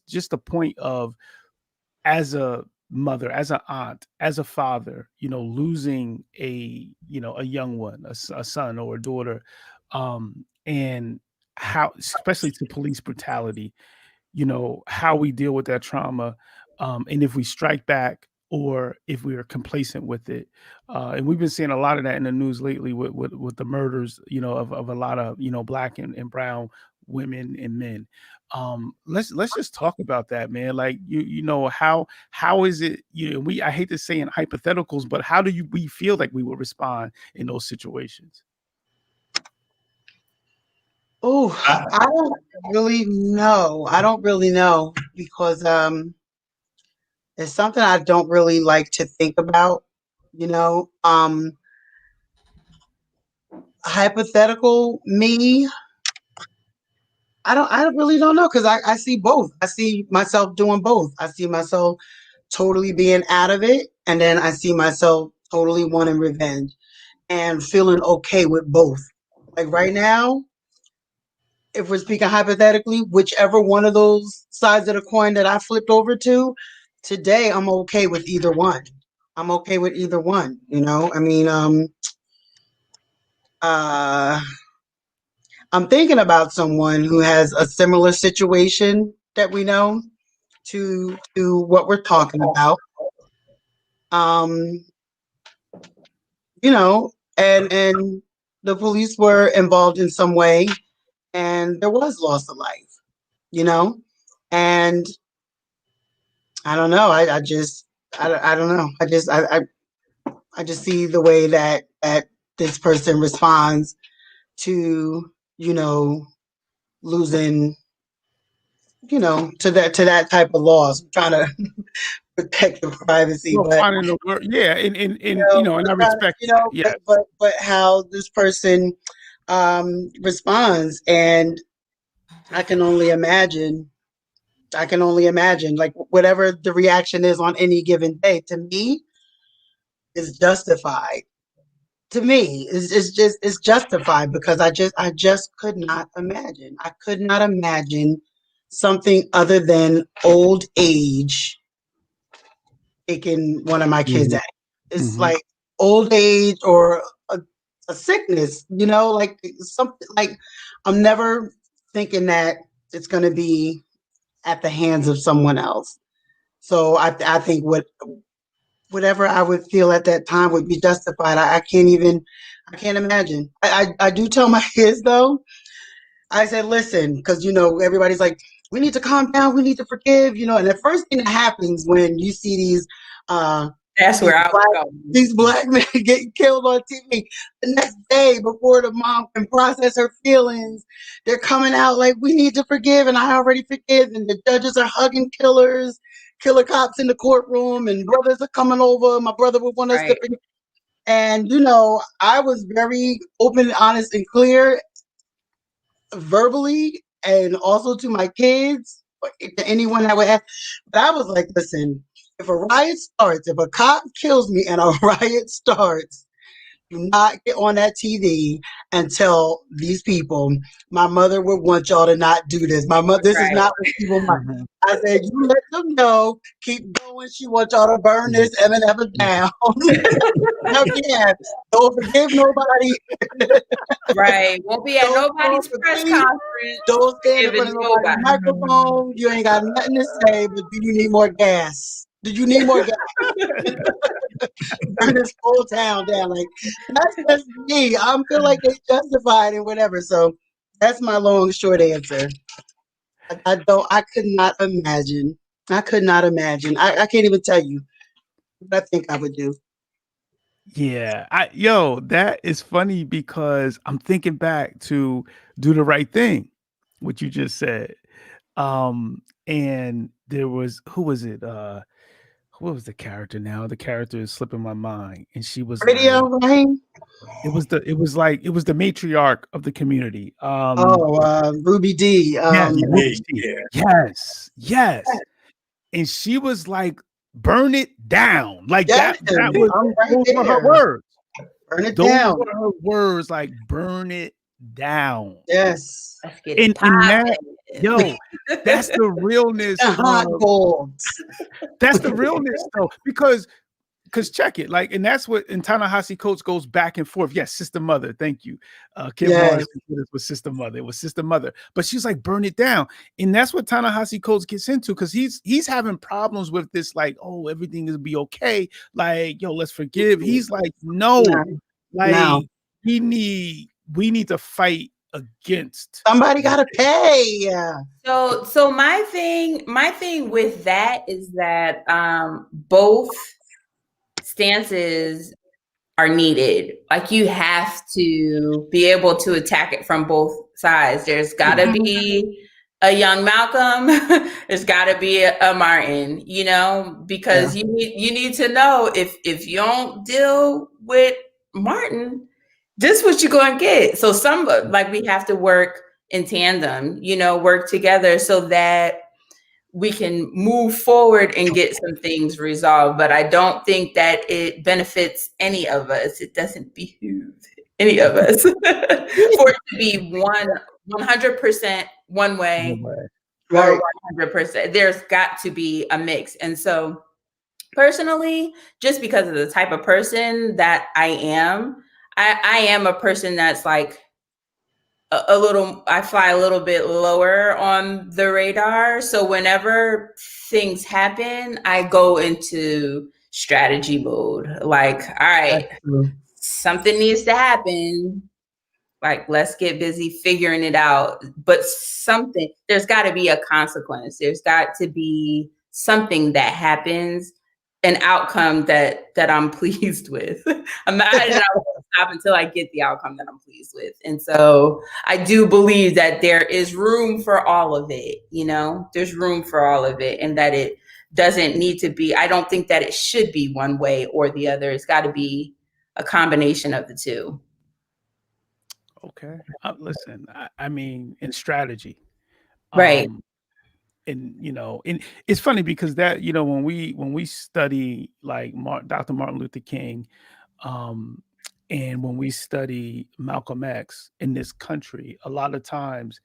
just the point of, as a mother, as an aunt, as a father, losing a young one, a son or a daughter, and how, especially to police brutality, how we deal with that trauma, and if we strike back or if we are complacent with it. And we've been seeing a lot of that in the news lately with the murders, of a lot of, Black and brown women and men. Let's just talk about that, man. Like, how is it, I hate to say in hypotheticals, but how do we feel like we would respond in those situations? Oh, I don't really know. I don't really know, because it's something I don't really like to think about, hypothetical me. I really don't know, because I see both. I see myself doing both. I see myself totally being out of it, and then I see myself totally wanting revenge and feeling okay with both. Like right now, if we're speaking hypothetically, whichever one of those sides of the coin that I flipped over to, today I'm okay with either one. I'm okay with either one, I mean, I'm thinking about someone who has a similar situation that we know to what we're talking about. And the police were involved in some way, and there was loss of life, and I don't know. I don't know. I just see the way that this person responds to, losing, to that type of loss. I'm trying to protect the privacy, Well, but finding the word, yeah, and I respect that, yeah. but how this person responds, and I can only imagine, like, whatever the reaction is on any given day, to me, is justified. To me, it's justified, because I just could not imagine. I could not imagine something other than old age taking one of my kids out. It's like old age or a sickness, like something, like, I'm never thinking that it's going to be at the hands of someone else. So I think whatever I would feel at that time would be justified. I can't imagine. I do tell my kids, though. I said, listen, because, everybody's like, we need to calm down, we need to forgive, and the first thing that happens when you see these that's where I was going. These Black men getting killed on TV. The next day, before the mom can process her feelings, they're coming out like, we need to forgive, and I already forgive, and the judges are hugging killer cops in the courtroom, and brothers are coming over. My brother would want us to forgive. And, I was very open, honest, and clear verbally, and also to my kids, to anyone that would ask. But I was like, listen, if a riot starts, if a cop kills me and a riot starts, do not get on that TV and tell these people, my mother would want y'all to not do this. My mother, this is not what she will want. I said, you let them know, keep going. She wants y'all to burn this M&M down. Again, don't forgive nobody. Right. Won't be at nobody's press conference. Don't stand in front of nobody's microphone. You ain't got nothing to say, but do you need more gas? Do you need more gas? Burn this whole town down. Like, that's just me. I feel like they justified and whatever. So that's my long, short answer. I could not imagine. I could not imagine. I can't even tell you what I think I would do. Yeah. That is funny because I'm thinking back to Do the Right Thing, what you just said. And there was, who was it? What was the character now? The character is slipping my mind. And she was Radio, right? It was the matriarch of the community. Ruby D. Yes. And she was like, burn it down. Like that was those were her words. Burn it down. Those were her words, like burn it down. Yes. Let's get it popping. That's the realness. That's the realness though, because check it, like, and that's what, and Ta-Nehisi Coates goes back and forth. Yes, Sister Mother, thank you. Kim Morrison was Sister Mother. It was Sister Mother, but she's like, burn it down, and that's what Ta-Nehisi Coates gets into, because he's having problems with this, like, oh, everything is be okay, like, let's forgive. He's like, no. We need to fight against. Somebody gotta pay. So my thing with that is that both stances are needed. Like, you have to be able to attack it from both sides. There's got to be a young Malcolm. There's got to be a Martin. Because you need to know, if you don't deal with Martin, this is what you're going to get. So we have to work in tandem. Work together so that we can move forward and get some things resolved. But I don't think that it benefits any of us. It doesn't behoove any of us for it to be 100% one way, or 100%. There's got to be a mix. And so personally, just because of the type of person that I am a person that's like, I fly a little bit lower on the radar. So whenever things happen, I go into strategy mode. Like, all right, something needs to happen. Like, let's get busy figuring it out. But there's got to be a consequence. There's got to be something that happens, an outcome that I'm pleased with. I'm not going to stop until I get the outcome that I'm pleased with. And so I do believe that there is room for all of it. There's room for all of it, and that it doesn't need to be, I don't think that it should be one way or the other. It's got to be a combination of the two. Okay. Listen, I mean, in strategy. Right. And and it's funny because that, when we study like Dr. Martin Luther King, and when we study Malcolm X in this country, a lot of times,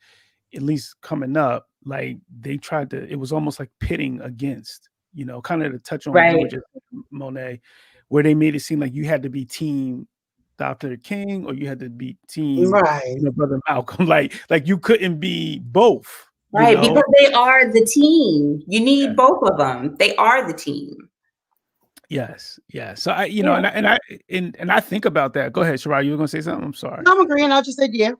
at least coming up, like it was almost like pitting against, kind of to touch on Monet, where they made it seem like you had to be team Dr. King or you had to be team Brother Malcolm, like you couldn't be both. Right, because they are the team. You need both of them. They are the team. Yes, yeah. So I, and I think about that. Go ahead, Shirai. You were gonna say something? I'm sorry. I'm agreeing. I just said yeah.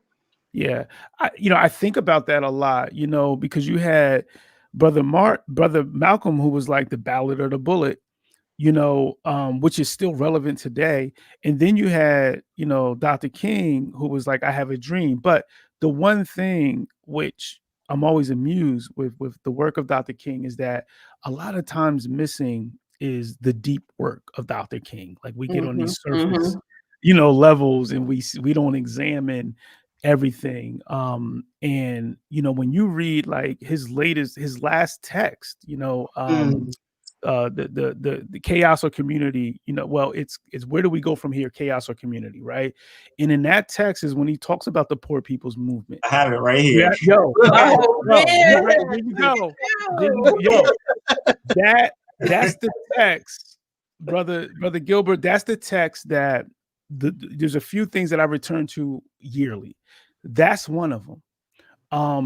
Yeah, I think about that a lot. Because you had Brother Malcolm, who was like the ballad or the bullet, which is still relevant today. And then you had, Dr. King, who was like, I have a dream. But the one thing which I'm always amused with the work of Dr. King is that a lot of times missing is the deep work of Dr. King. Like, we get on these surface, levels, and we don't examine everything. And when you read like his last text, the chaos or community, well, it's where do we go from here, chaos or community, right? And in that text is when he talks about the poor people's movement. I have it right here. There you go. That's the text, brother Gilbert. That's the text that there's a few things that I return to yearly. That's one of them,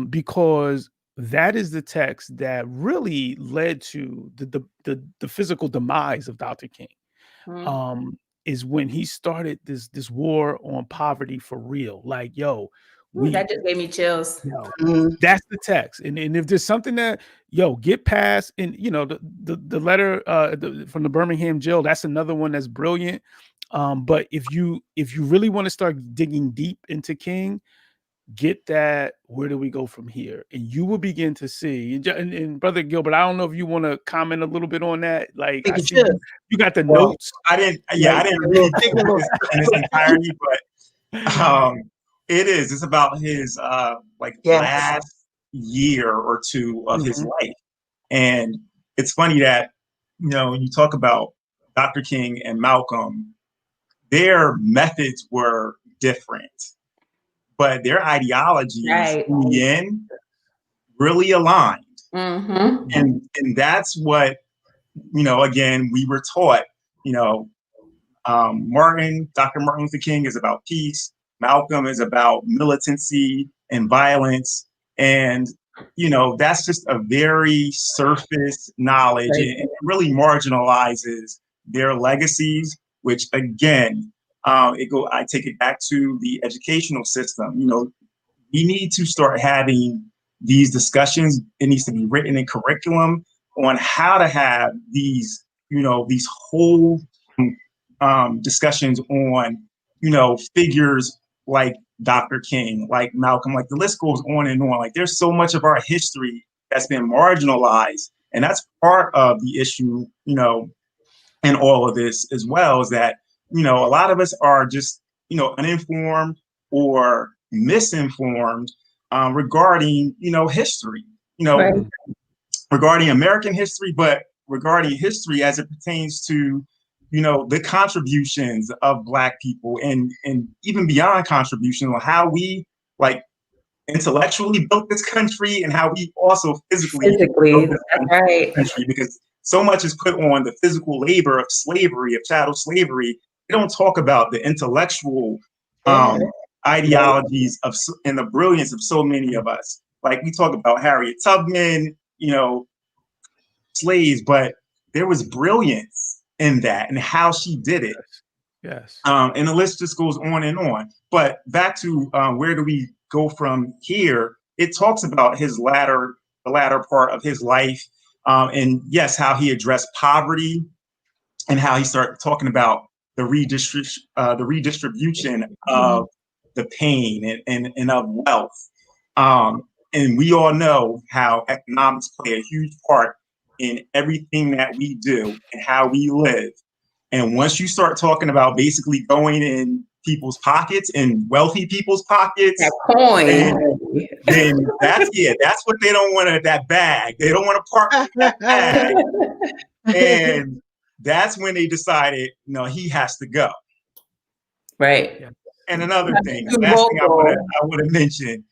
because that is the text that really led to the physical demise of Dr. King. Mm-hmm. Is when he started this war on poverty for real. Like, that just gave me chills. That's the text. And if there's something that get past, and the letter from the Birmingham jail, that's another one that's brilliant. But if you really want to start digging deep into King, get that, where do we go from here? And you will begin to see, and Brother Gilbert, I don't know if you want to comment a little bit on that. Like, I see you got the notes. I didn't read it in its entirety, but it's about his last year or two of his life. And it's funny that, when you talk about Dr. King and Malcolm, their methods were different, but their ideologies in the end really aligned. And that's what, again, we were taught, Dr. Martin Luther King is about peace. Malcolm is about militancy and violence. And, that's just a very surface knowledge. And it really marginalizes their legacies, which again, I take it back to the educational system. We need to start having these discussions. It needs to be written in curriculum on how to have these, these whole discussions on, figures like Dr. King, like Malcolm, like the list goes on and on. Like, there's so much of our history that's been marginalized. And that's part of the issue, in all of this as well, is that, a lot of us are just, uninformed or misinformed regarding, history, regarding American history, but regarding history as it pertains to, the contributions of Black people and even beyond contributions, on how we intellectually built this country and how we also physically built this country, because so much is put on the physical labor of slavery, of chattel slavery. They don't talk about the intellectual ideologies and the brilliance of so many of us. Like, we talk about Harriet Tubman, slaves, but there was brilliance in that and how she did it. Yes. And the list just goes on and on. But back to where do we go from here? It talks about the latter part of his life. And yes, how he addressed poverty and how he started talking about the redistribution of the pain and of wealth. And we all know how economics play a huge part in everything that we do and how we live. And once you start talking about basically going in people's pockets and wealthy people's pockets, then that's what they don't want, that bag. They don't want to part with that bag. And that's when they decided, he has to go. Right. And another thing, the last thing I want to mention,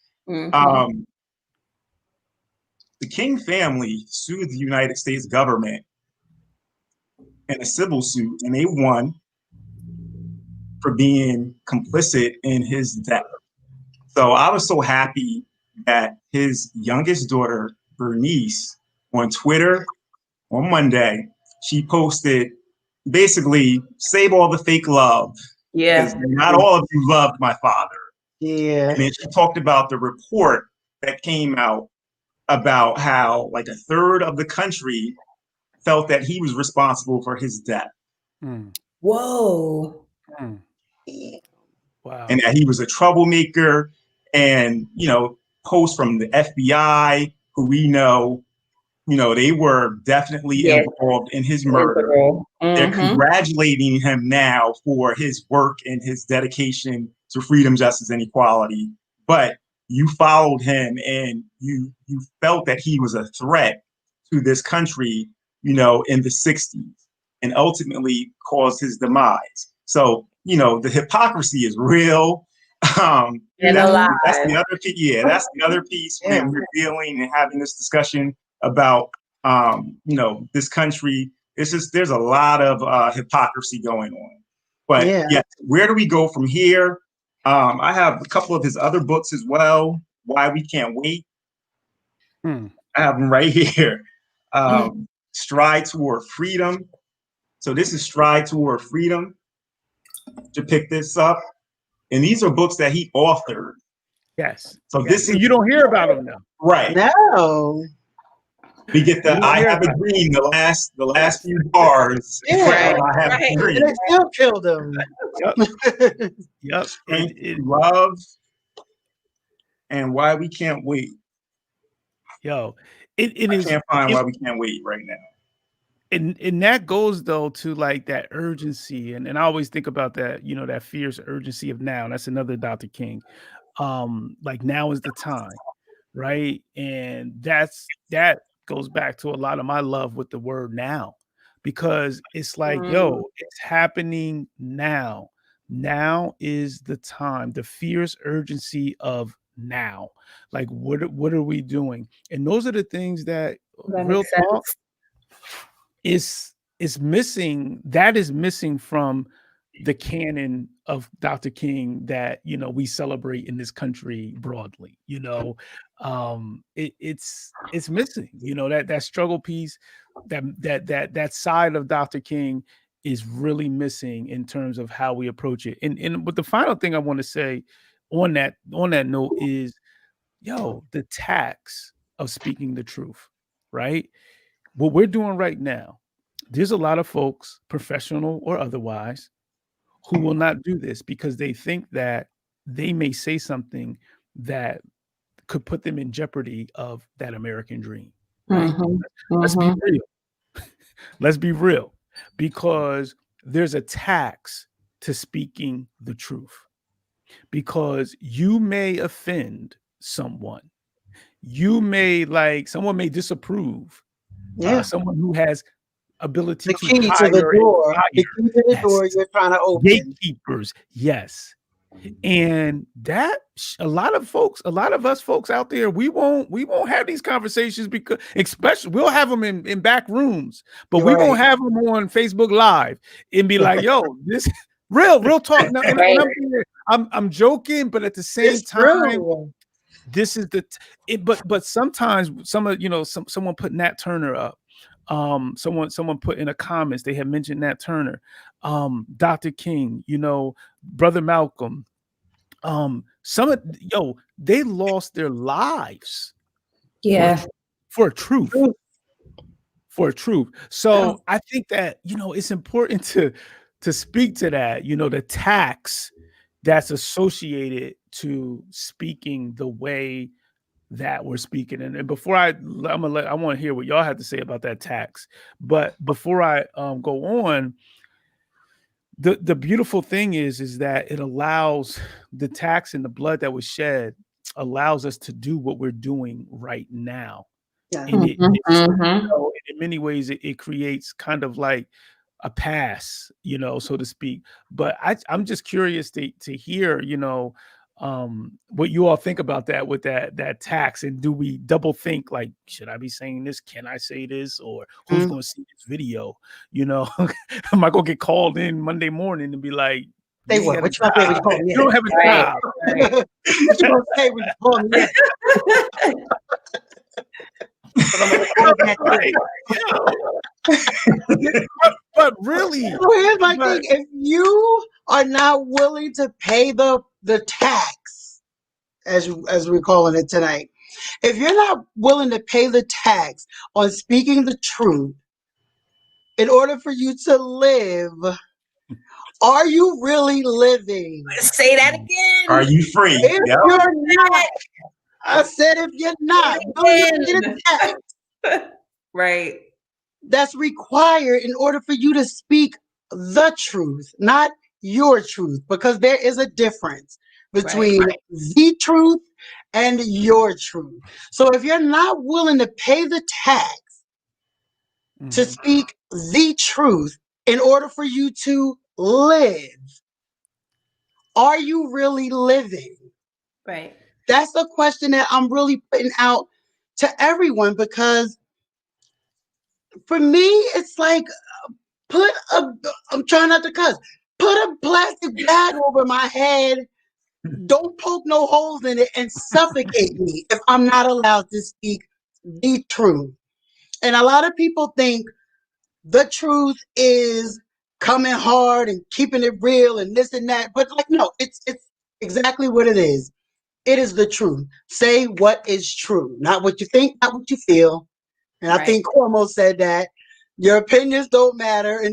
the King family sued the United States government in a civil suit, and they won for being complicit in his death. So I was so happy that his youngest daughter, Bernice, on Twitter on Monday, she posted basically, save all the fake love. Yeah. Not all of you loved my father. Yeah. And then she talked about the report that came out about how like a third of the country felt that he was responsible for his death. Whoa. Wow. And that he was a troublemaker. And, posts from the FBI, who we know, they were definitely involved in his murder. They're congratulating him now for his work and his dedication to freedom, justice, and equality. But you followed him and you felt that he was a threat to this country. in the 60s, and ultimately caused his demise. So, the hypocrisy is real. And that's the other piece. Yeah, that's the other piece when we're dealing and having this discussion about, this country. There's a lot of hypocrisy going on. But yes, where do we go from here? I have a couple of his other books as well. Why We Can't Wait. I have them right here. Stride Toward Freedom. So this is Stride Toward Freedom, to pick this up. And these are books that he authored. Yes. So this is, you don't hear about them now. Right. No. We get the I Have a Dream, the last few bars. Yeah. I Have a Dream. And they still killed him. Yep. Love and Why We Can't Wait. Yo, I can't find Why We Can't Wait right now. And that goes though to like that urgency, and I always think about that, that fierce urgency of now. That's another Dr. King. Like now is the time, right? And that goes back to a lot of my love with the word now, because it's like, yo, it's happening now. Now is the time. The fierce urgency of now. Like what are we doing? And those are the things that real talk is missing. That is missing from the canon of Dr. King that we celebrate in this country broadly. It's missing. That struggle piece, that side of Dr. King is really missing in terms of how we approach it. And but the final thing I want to say on that note is, the tax of speaking the truth, right? What we're doing right now, there's a lot of folks, professional or otherwise, who will not do this because they think that they may say something that could put them in jeopardy of that American dream. Right? Let's be real. Let's be real, because there's a tax to speaking the truth, because you may offend someone. You may someone may disapprove. Someone who has ability the key to the door. The key to the door you're trying to open. Gatekeepers, yes. And that a lot of us folks out there, we won't have these conversations, because especially we'll have them in back rooms, but we won't have them on Facebook Live and be like, yo, this real talk. Now, and I'm joking, but at the same time, this is but sometimes someone put Nat Turner up. Someone put in the comments, they had mentioned Nat Turner, Dr. King, Brother Malcolm. They lost their lives for truth. So I think that it's important to speak to that, the tax that's associated to speaking the way that we're speaking. And before I want to hear what y'all have to say about that tax. But before I go on, the beautiful thing is that it allows the tax and the blood that was shed allows us to do what we're doing right now. And in many ways, it creates kind of like a pass, so to speak. But I'm just curious to hear, what you all think about that with that tax, and do we double think, like, should I be saying this? Can I say this? Or who's going to see this video? Am I going to get called in Monday morning and be like, "Say what? What you going to say when you call me? You don't have a job." What you going to say when you call me? But really, so here's my thing: if you are not willing to pay the tax, as we're calling it tonight, if you're not willing to pay the tax on speaking the truth in order for you to live, are you really living? Say that again. Are you free? If you're not, I said, if you're not willing to pay the tax, right, that's required in order for you to speak the truth, not your truth, because there is a difference between the truth and your truth. So if you're not willing to pay the tax to speak the truth in order for you to live. Are you really living? Right. That's the question that I'm really putting out to everyone, because for me, it's like, I'm trying not to cuss, put a plastic bag over my head, don't poke no holes in it, and suffocate me if I'm not allowed to speak the truth. And a lot of people think the truth is coming hard and keeping it real and this and that. But like, no, it's exactly what it is. It is the truth. Say what is true, not what you think, not what you feel. And I think Cuomo said that your opinions don't matter in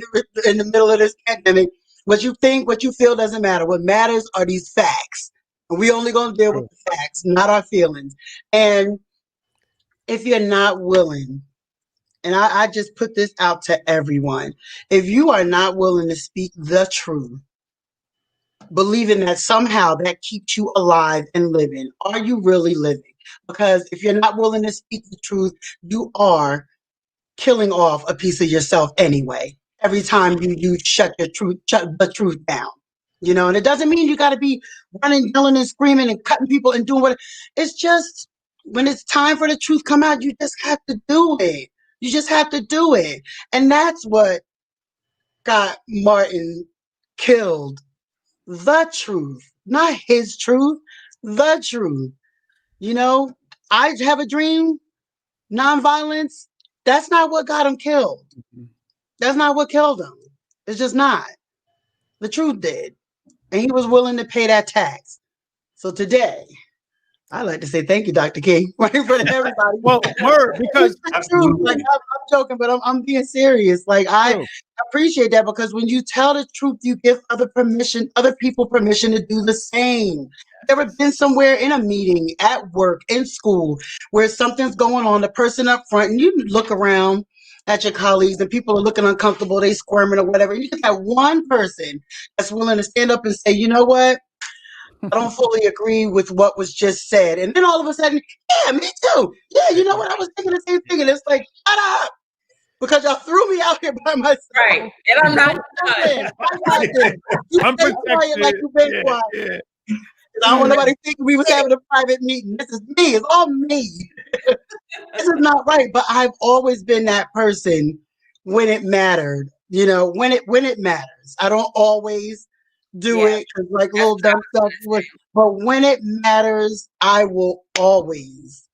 the middle of this pandemic. What you think, what you feel doesn't matter. What matters are these facts. And we only going to deal with the facts, not our feelings. And if you're not willing, and I just put this out to everyone, if you are not willing to speak the truth, believing that somehow that keeps you alive and living, are you really living? Because if you're not willing to speak the truth, you are killing off a piece of yourself anyway. Every time you shut the truth down, and it doesn't mean you got to be running, yelling, and screaming and cutting people and doing what. It's just when it's time for the truth come out, you just have to do it. You just have to do it, and that's what got Martin killed. The truth, not his truth. The truth. I have a dream. Nonviolence. That's not what got him killed. That's not what killed him. It's just not. The truth did. And he was willing to pay that tax. So today, I'd like to say thank you, Dr. King, for everybody. Well, because like, I'm joking, but I'm being serious. Like, I appreciate that, because when you tell the truth, you give other people permission to do the same. Ever been somewhere in a meeting, at work, in school, where something's going on, the person up front, and you look around at your colleagues and people are looking uncomfortable, they squirming or whatever. You just have one person that's willing to stand up and say, you know what? I don't fully agree with what was just said. And then all of a sudden, yeah, me too. Yeah, you know what? I was thinking the same thing. And it's like, shut up. Because y'all threw me out here by myself. Right. And I'm not done. I'm protected. Like you've been quiet. Yeah. I don't want nobody thinking we was having a private meeting. This is me. It's all me. This is not right. But I've always been that person when it mattered. When it matters. I don't always do it because like little dumb stuff. But when it matters, I will always.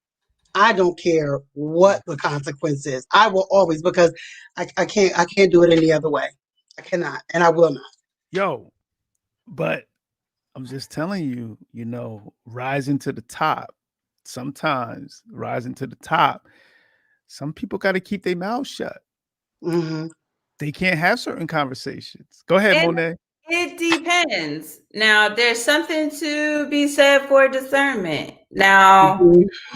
I don't care what the consequence is. I will always, because I can't do it any other way. I cannot, and I will not. Yo, but I'm just telling you, rising to the top. Sometimes rising to the top, some people got to keep their mouths shut. Mm-hmm. They can't have certain conversations. Go ahead, Monet. It depends. Now, there's something to be said for discernment. Now,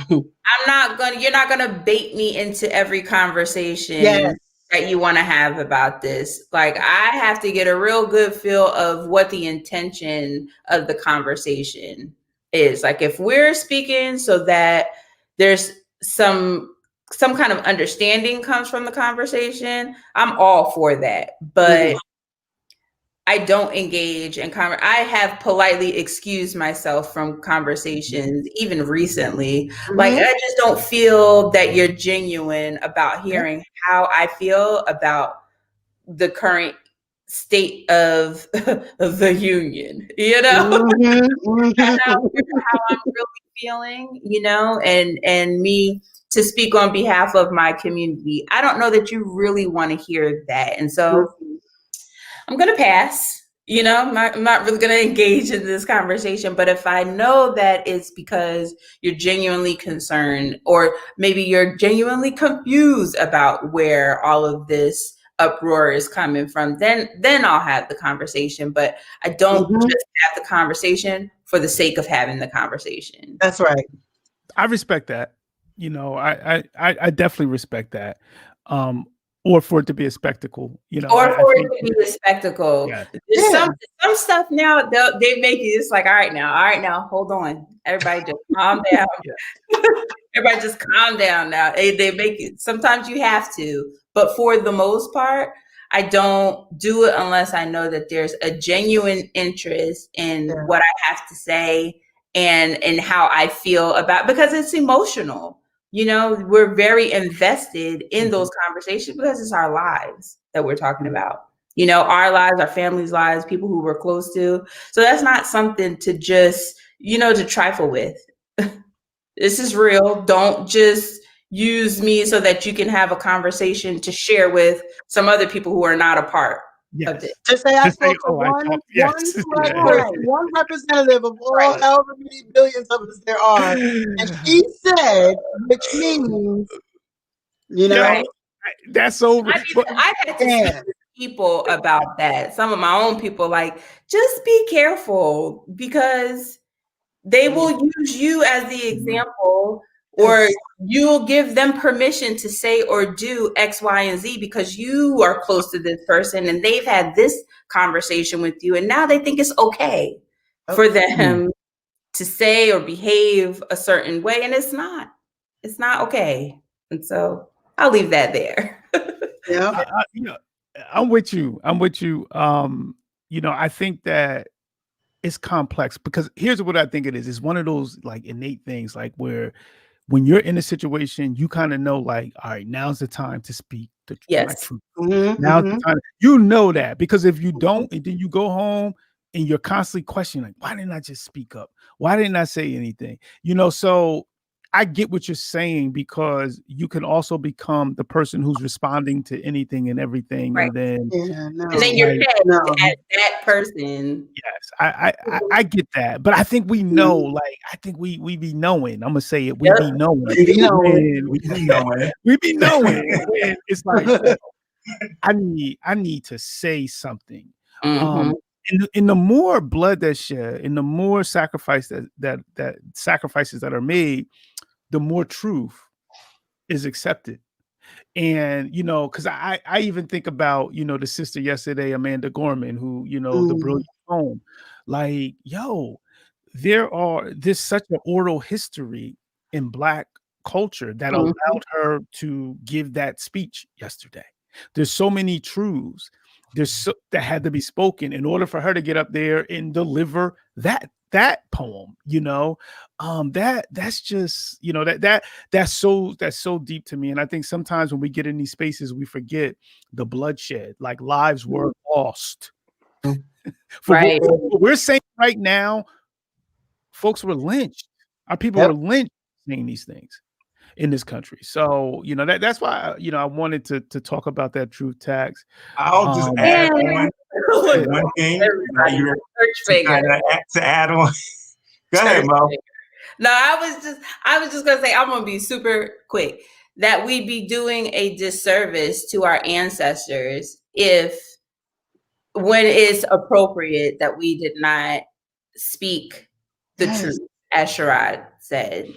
you're not gonna bait me into every conversation that you want to have about this. Like, I have to get a real good feel of what the intention of the conversation is. Like, if we're speaking so that there's some kind of understanding comes from the conversation, I'm all for that. But I don't engage in I have politely excused myself from conversations, even recently. Mm-hmm. Like, I just don't feel that you're genuine about hearing how I feel about the current state of the union, Mm-hmm. How I'm really feeling, and me to speak on behalf of my community. I don't know that you really want to hear that. And so I'm going to pass, I'm not really going to engage in this conversation. But if I know that it's because you're genuinely concerned, or maybe you're genuinely confused about where all of this uproar is coming from, then I'll have the conversation. But I don't just have the conversation for the sake of having the conversation. That's right. I respect that. I definitely respect that. Or for it to be a spectacle, Or for it to be a spectacle. Yeah. Some stuff now, they make it, it's like, all right now, hold on. Everybody just calm down. Everybody just calm down now. They make it. Sometimes you have to, but for the most part, I don't do it unless I know that there's a genuine interest in what I have to say and how I feel about, because it's emotional. You know, we're very invested in those conversations because it's our lives that we're talking about. You know, our lives, our families' lives, people who we're close to. So that's not something to just, you know, to trifle with. This is real. Don't just use me so that you can have a conversation to share with some other people who are not a part of it. Just say I spoke to one representative of all however many billions of us there are, and she said, which means, you know, that's over. I had to speak to people about that. Some of my own people, like, just be careful because they will use you as the example, or you'll give them permission to say or do X, Y, and Z because you are close to this person and they've had this conversation with you. And now they think it's okay for them to say or behave a certain way. And it's not okay. And so I'll leave that there. I'm with you. You know, I think that it's complex because here's what I think it is. It's one of those like innate things, like where when you're in a situation, you kind of know, like, all right, now's the time to speak the truth. Now's the time. You know that because if you don't, and then you go home and you're constantly questioning, like, why didn't I just speak up? Why didn't I say anything? You know, so I get what you're saying because you can also become the person who's responding to anything and everything, and then you're at that person. Yes, I get that, but I think we know. Like, I think we be knowing. I'm gonna say it. We be knowing. We be knowing. We be knowing. When it's like, I need to say something. In the more blood that's shed, in the more sacrifice that sacrifices that are made, the more truth is accepted. And, you know, because I even think about, you know, the sister yesterday, Amanda Gorman, who, you know, the brilliant poem, like, there's such an oral history in Black culture that allowed her to give that speech yesterday. There's so many truths that had to be spoken in order for her to get up there and deliver that poem, you know. That's just, you know, that's so deep to me. And I think sometimes when we get in these spaces, we forget the bloodshed, like lives were lost. For what we're saying right now, folks were lynched. Our people were lynched saying these things in this country. So, you know, that's why, you know, I wanted to talk about that truth tax. I'll just add one thing to add on. Go ahead, Mo. No, I was just gonna say, I'm gonna be super quick, that we'd be doing a disservice to our ancestors if, when it's appropriate, that we did not speak the truth, as Sherrod said.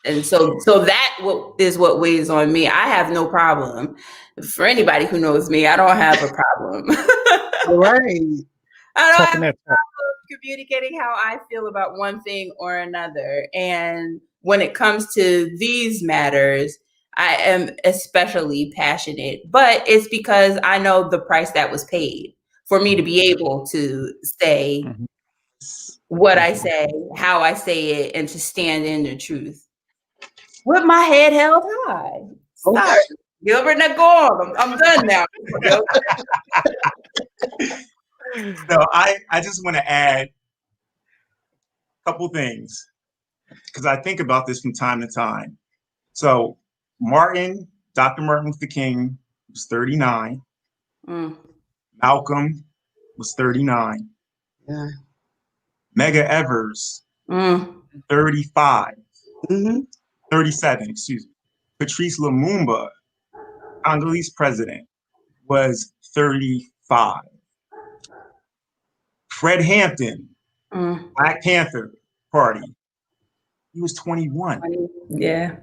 And so that is what weighs on me. I have no problem. For anybody who knows me, I don't have a problem. I don't have a problem communicating how I feel about one thing or another. And when it comes to these matters, I am especially passionate. But it's because I know the price that was paid for me to be able to say what I say, how I say it, and to stand in the truth with my head held high. Stop. Gilbert Nagor, I'm done now. So I just want to add a couple things because I think about this from time to time. So Dr. Martin Luther King was 39. Malcolm was 39. Medgar Evers, 35. 37, excuse me. Patrice Lumumba, Congolese president, was 35. Fred Hampton, Black Panther Party, he was 21. Yeah.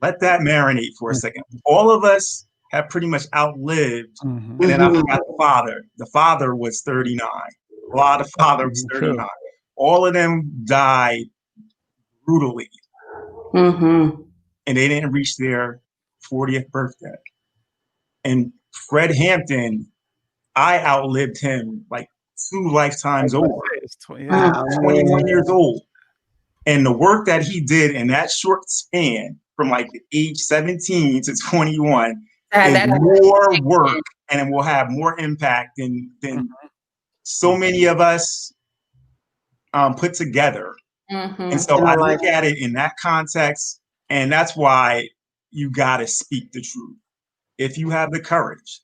Let that marinate for a second. All of us have pretty much outlived, and then I forgot the father. The father was 39. A lot of father was 39. All of them died brutally. Mm-hmm. And they didn't reach their 40th birthday. And Fred Hampton, I outlived him like 2 lifetimes over. Wow. 21 years old. And the work that he did in that short span from like age 17 to 21 is more work, and it will have more impact than so many of us put together. And so I look at it in that context, and that's why you got to speak the truth if you have the courage.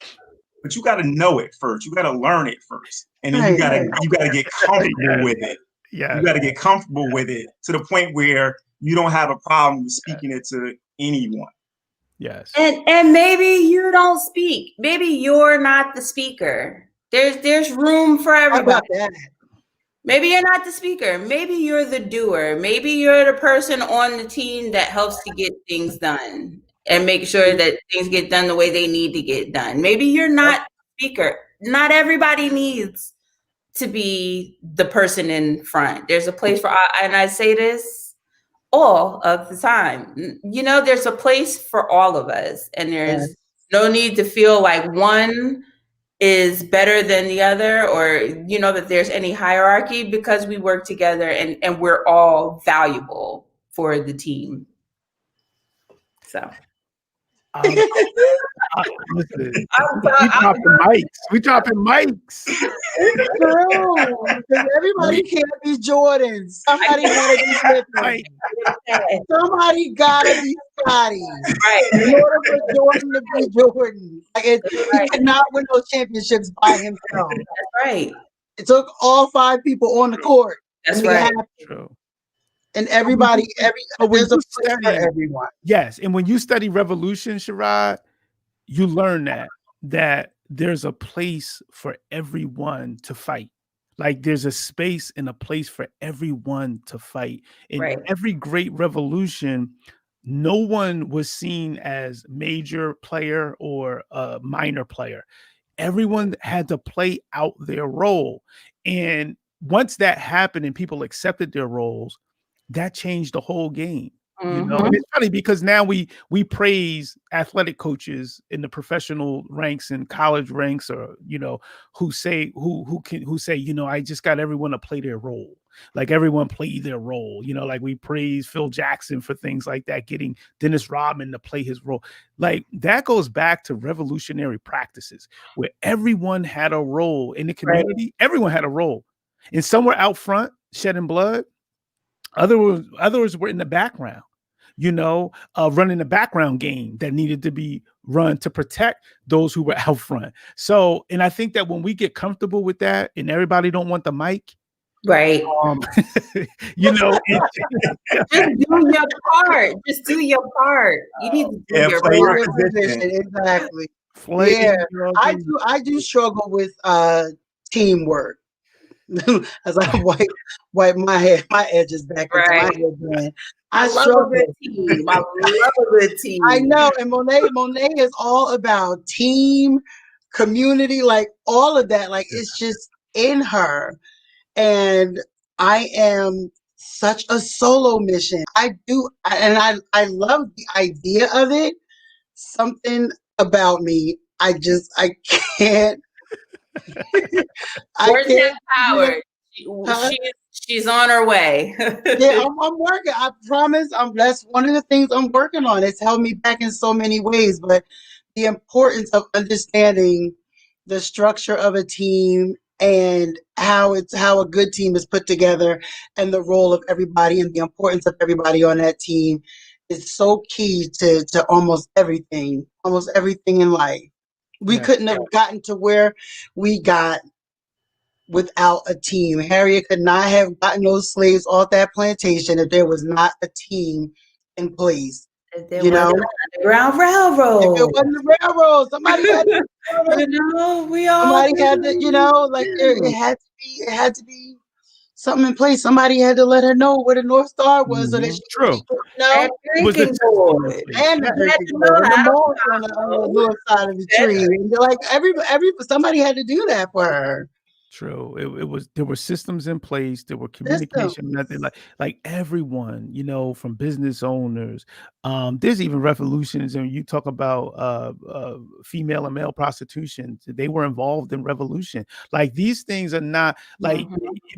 But you got to know it first. You got to learn it first, and then you got to get comfortable with it. Yeah, you got to get comfortable with it to the point where you don't have a problem speaking it to anyone. Yes. And maybe you don't speak. Maybe you're not the speaker. There's room for everybody. Maybe you're not the speaker. Maybe you're the doer. Maybe you're the person on the team that helps to get things done and make sure that things get done the way they need to get done. Maybe you're not the speaker. Not everybody needs to be the person in front. There's a place for, and I say this all of the time, you know, there's a place for all of us, and there's no need to feel like one is better than the other, or, you know, that there's any hierarchy, because we work together and we're all valuable for the team. So. Listen, we dropping mics. It's true, because everybody can't be Jordan. Somebody gotta be different. Somebody gotta be Scotty. Right. In order for Jordan to be Jordan, like he cannot win those championships by himself. That's right. It took all 5 people on the court. That's right. True. And everybody, there's a place for everyone. Yes, and when you study revolution, Sherrod, you learn that there's a place for everyone to fight. Like there's a space and a place for everyone to fight. In every great revolution, no one was seen as major player or a minor player. Everyone had to play out their role. And once that happened and people accepted their roles, that changed the whole game. You know, and it's funny because now we praise athletic coaches in the professional ranks and college ranks, or, you know, who say, you know, I just got everyone to play their role. Like everyone play their role, you know, like we praise Phil Jackson for things like that, getting Dennis Rodman to play his role. Like that goes back to revolutionary practices where everyone had a role in the community. Everyone had a role, and some were out front shedding blood. Others were in the background, you know, running the background game that needed to be run to protect those who were out front. So, and I think that when we get comfortable with that, and everybody don't want the mic, right? You know, just do your part. Just do your part. You need to do your part. Exactly. I do struggle with teamwork. As I wipe my edges back into my head. I love a good team. I love a good team. I know, and Monet is all about team, community, like all of that. Like it's just in her. And I am such a solo mission. I love the idea of it. Something about me, I can't. Power. She's on her way. Yeah, I'm working. I promise. That's one of the things I'm working on. It's held me back in so many ways, but the importance of understanding the structure of a team and how a good team is put together, and the role of everybody and the importance of everybody on that team is so key to almost everything in life. We couldn't have gotten to where we got without a team. Harriet could not have gotten those slaves off that plantation if there was not a team in place. You know, the Ground Railroad. If it wasn't the railroad, somebody had to. You know, we all. Somebody had to. You know, like it had to be something in place. Somebody had to let her know where the North Star was, so that she true. No, it was the board. And the drinking board, and the mold on the north side of the tree. And like somebody had to do that for her. True. It was, there were systems in place, there were communication methods, like everyone, you know, from business owners. There's even revolutions, and you talk about female and male prostitution. They were involved in revolution. Like these things are not like,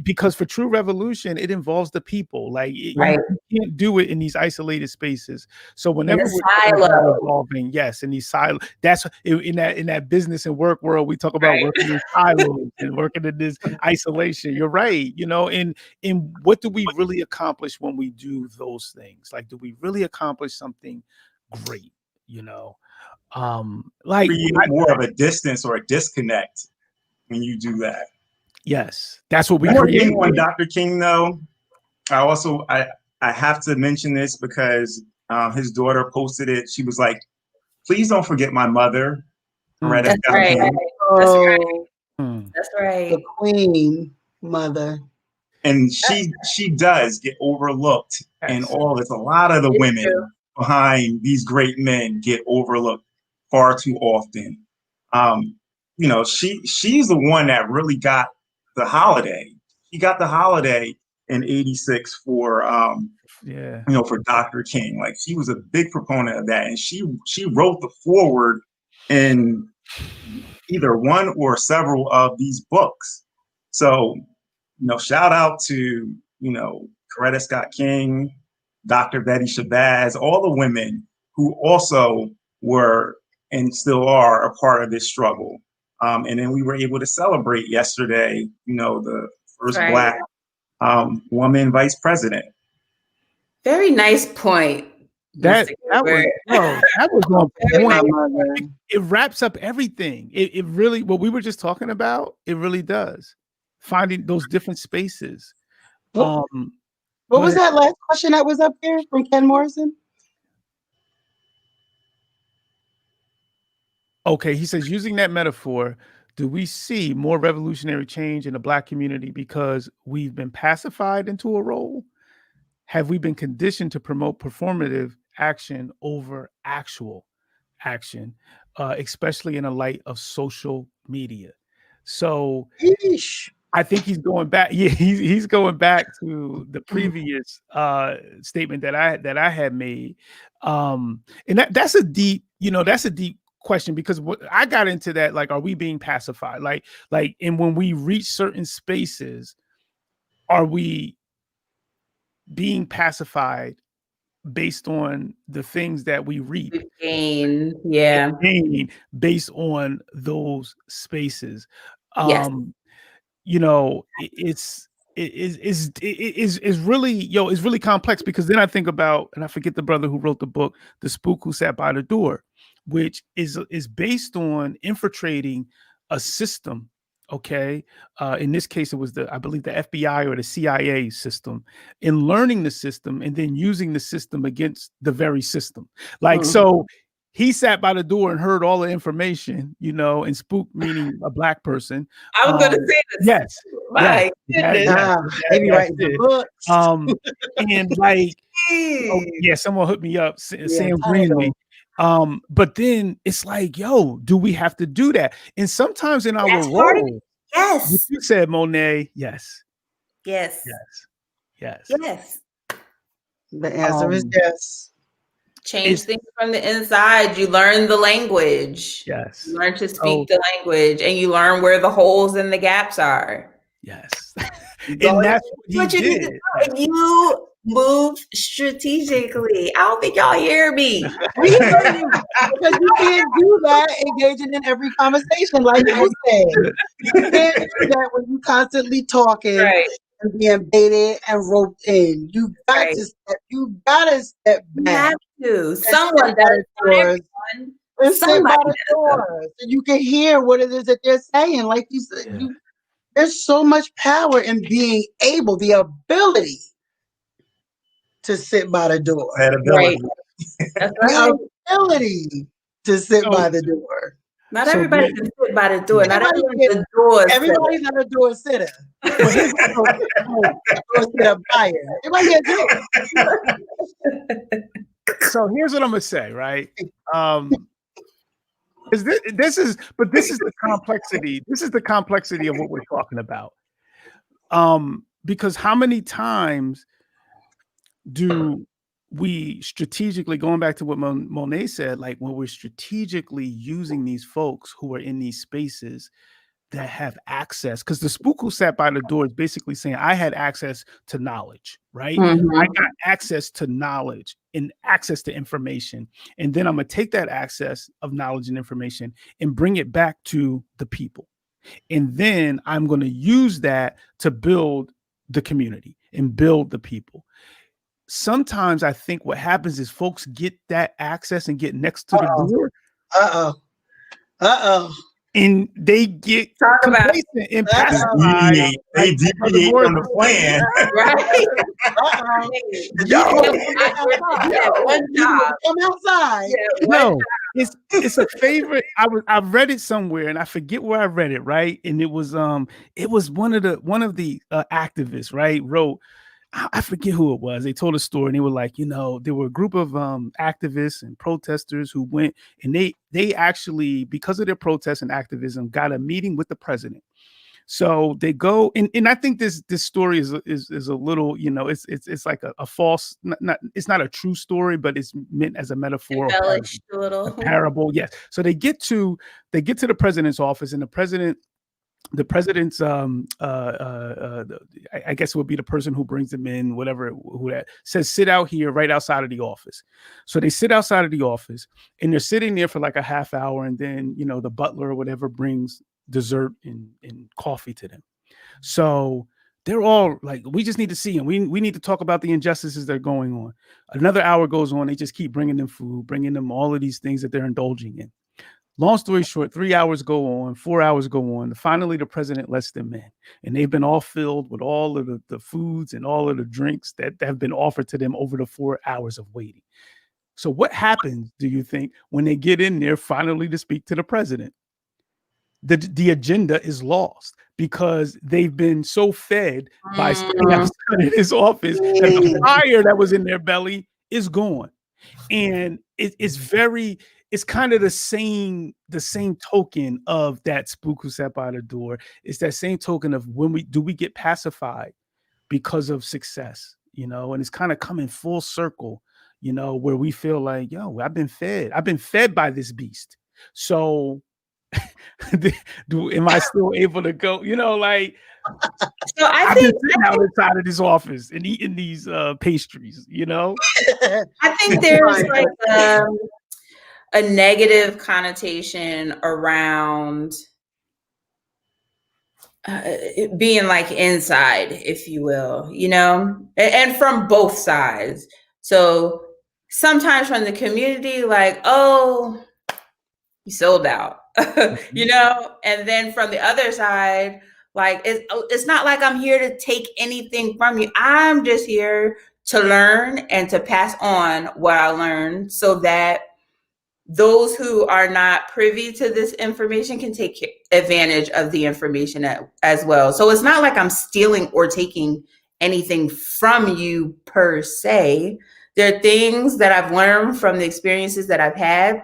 because for true revolution, it involves the people. Like Right. you can't do it in these isolated spaces. So whenever In a we're silo. evolving, yes, in these silos, that's in that business and work world, we talk about Right. working in silos and working in this isolation. You're right. You know, and what do we really accomplish when we do those things? Like, do we really accomplish something great? You know, like create more of a distance or a disconnect when you do that. Yes, that's what we One more create. thing on Dr. King, though, I have to mention this because his daughter posted it. She was like, "Please don't forget my mother." That's right. That's right. That's right. The queen mother. And she does get overlooked in all this. A lot of the women behind these great men get overlooked far too often. You know, she's the one that really got the holiday. She got the holiday in '86 for you know, for Dr. King. Like, she was a big proponent of that, and she wrote the foreword in either one or several of these books. So, you know, shout out to, you know, Coretta Scott King, Dr. Betty Shabazz, all the women who also were and still are a part of this struggle. And then we were able to celebrate yesterday, you know, the first Black woman vice president. Very nice point. That was on point. It wraps up everything. It really, what we were just talking about, it really does. Finding those different spaces. What was that last question that was up here from Ken Morrison? Okay, he says, using that metaphor, do we see more revolutionary change in the Black community because we've been pacified into a role? Have we been conditioned to promote performative action over actual action, especially in a light of social media? So I think he's going back. Yeah, he's going back to the previous statement that I had made, and that's a deep, you know, that's a deep question, because what I got into that, like, are we being pacified? Like, and when we reach certain spaces, are we being pacified based on the things that we reap, gain based on those spaces? Yes. You know, it's really, it's really complex, because then I think about, and I forget the brother who wrote the book, The Spook Who Sat by the Door, which is based on infiltrating a system. Okay. In this case, it was I believe the FBI or the CIA system, in learning the system and then using the system against the very system. Like, so he sat by the door and heard all the information, you know, and spook meaning a Black person. I was going to say this. Yes. My goodness. Maybe writing the books. And like, someone hooked me up, Sam Greenlee. But then it's like, yo, do we have to do that? And sometimes in our role, yes, you said, Monet, yes. The answer is yes. Change things from the inside. You learn the language. Yes. You learn to speak the language, and you learn where the holes and the gaps are. Yes. And that's what you did. You move strategically. I don't think y'all hear me. Because you can't do that engaging in every conversation, like you said. You can't do that when you constantly talking and being baited and roped in. You got to step. You gotta step back. You have to. Someone does. Somebody does. So you can hear what it is that they're saying. Like you said, there's so much power in being able, the ability to sit by the door. Right. That's right. The ability to sit by the door. Not everybody can sit by the door. Not everybody's a door. Everybody's not a door sitter. Door sitter buyer. Everybody can do it. So here's what I'm gonna say, right? This is the complexity. This is the complexity of what we're talking about. Because how many times do we strategically, going back to what Monet said, like when we're strategically using these folks who are in these spaces that have access, because the spook who sat by the door is basically saying, I had access to knowledge, right? Mm-hmm. I got access to knowledge and access to information. And then I'm going to take that access of knowledge and information and bring it back to the people. And then I'm going to use that to build the community and build the people. Sometimes I think what happens is folks get that access and get next to the door. And they get complacent and pacified. They deviate from the plan. Right. One job. Come outside. No, it's a favorite. I've read it somewhere and I forget where I read it, right? And it was one of the activists, right, wrote, I forget who it was. They told a story and they were like, there were a group of activists and protesters who went and they actually, because of their protests and activism, got a meeting with the president. So they go and I think this story is a little, it's like a false, it's not a true story, but it's meant as a metaphor, embellished a little, a parable. Yes. So they get to the president's office and the president's I guess it would be the person who brings them in, whatever, who that says, sit out here right outside of the office. So they sit outside of the office and they're sitting there for like a half hour. And then, the butler or whatever brings dessert and coffee to them. So they're all like, we just need to see them. We need to talk about the injustices that are going on. Another hour goes on. They just keep bringing them food, bringing them all of these things that they're indulging in. Long story short, 3 hours go on, 4 hours go on. Finally, the president lets them in, and they've been all filled with all of the foods and all of the drinks that have been offered to them over the 4 hours of waiting. So what happens, do you think, when they get in there finally to speak to the president? The agenda is lost because they've been so fed by staying outside of his office that the fire that was in their belly is gone. And it's kind of the same token of that spook who sat by the door. It's that same token of when we get pacified because of success, and it's kind of coming full circle, where we feel like, I've been fed by this beast. So am I still able to go, like, so I've been sitting outside of this office and eating these pastries, I think there's like a negative connotation around it being like inside, if you will, and from both sides. So sometimes from the community, like, oh, you sold out, and then from the other side, like, it's not like I'm here to take anything from you. I'm just here to learn and to pass on what I learned so that those who are not privy to this information can take advantage of the information as well. So it's not like I'm stealing or taking anything from you per se. There are things that I've learned from the experiences that I've had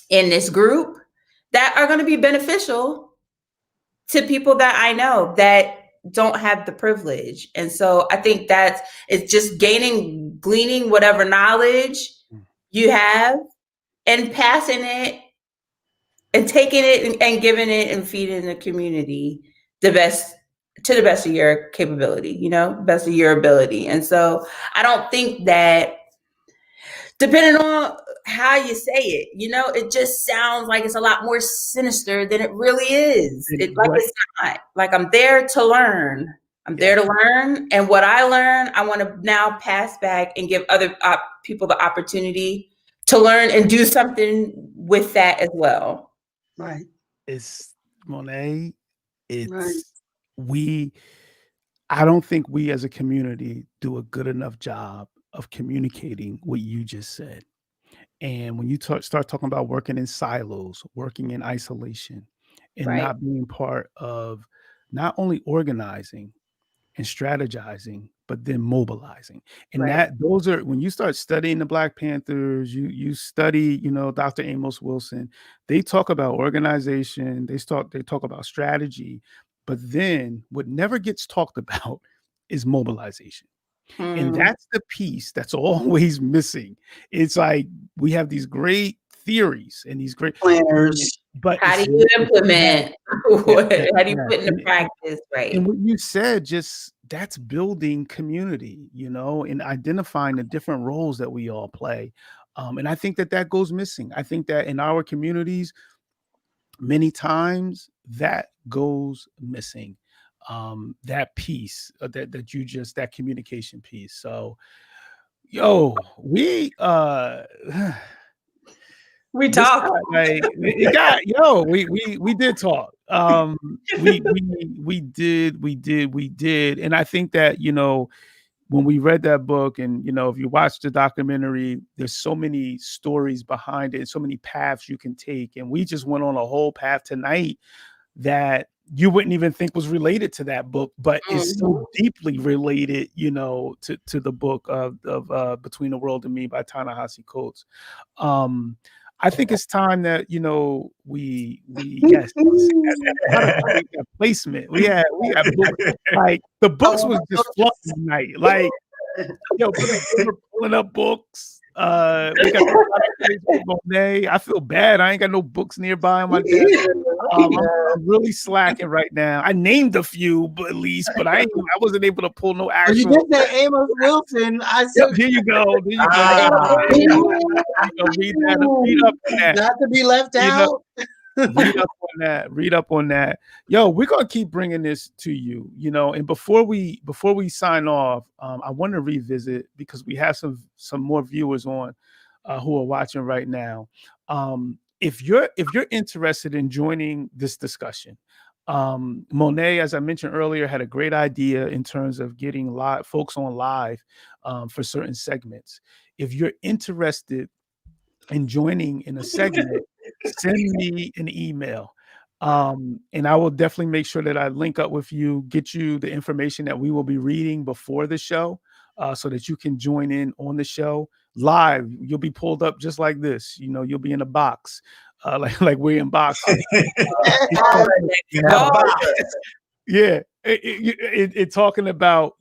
in this group that are going to be beneficial to people that I know that don't have the privilege. And so I think that it's just gleaning whatever knowledge you have and passing it and taking it and giving it and feeding the community to the best of your capability, best of your ability. And so I don't think that, depending on how you say it, it just sounds like it's a lot more sinister than it really is. It's not. Like, I'm there to learn. And what I learn, I want to now pass back and give other people the opportunity to learn and do something with that as well. Right. It's Monet. It's right. I don't think we as a community do a good enough job of communicating what you just said. And when you start talking about working in silos, working in isolation, and not being part of not only organizing and strategizing, but then mobilizing. And those are, when you start studying the Black Panthers, you study, Dr. Amos Wilson, they talk about organization, they talk about strategy, but then what never gets talked about is mobilization. And that's the piece that's always missing. It's like we have these great theories and these great planners, but how do you implement? How do you put into practice? Right. And what you said, just that's building community, and identifying the different roles that we all play. And I think that goes missing. I think that in our communities, many times that goes missing. That piece that communication piece. So, we talked. We did talk. We did. And I think that, when we read that book and, if you watch the documentary, there's so many stories behind it, so many paths you can take. And we just went on a whole path tonight that you wouldn't even think was related to that book, but is so deeply related, to the book of Between the World and Me by Ta-Nehisi Coates. I think it's time that, we yes, placement. We had books, like the books was just flooding tonight. Like, we're pulling up books. We got Monet. I feel bad. I ain't got no books nearby on my desk. I'm really slacking right now. I named a few, but I wasn't able to pull no actual. You did say Amos Wilson. There you go. Read up on that. Not to be left out. Read up on that. We're gonna keep bringing this to you, and before we sign off, I want to revisit, because we have some more viewers on who are watching right now. If you're interested in joining this discussion, Monet, as I mentioned earlier, had a great idea in terms of getting folks on live for certain segments. If you're interested in joining in a segment, send me an email. And I will definitely make sure that I link up with you, get you the information that we will be reading before the show, so that you can join in on the show live. You'll be pulled up just like this. You'll be in a box, like we're in boxes. Yeah. It talking about,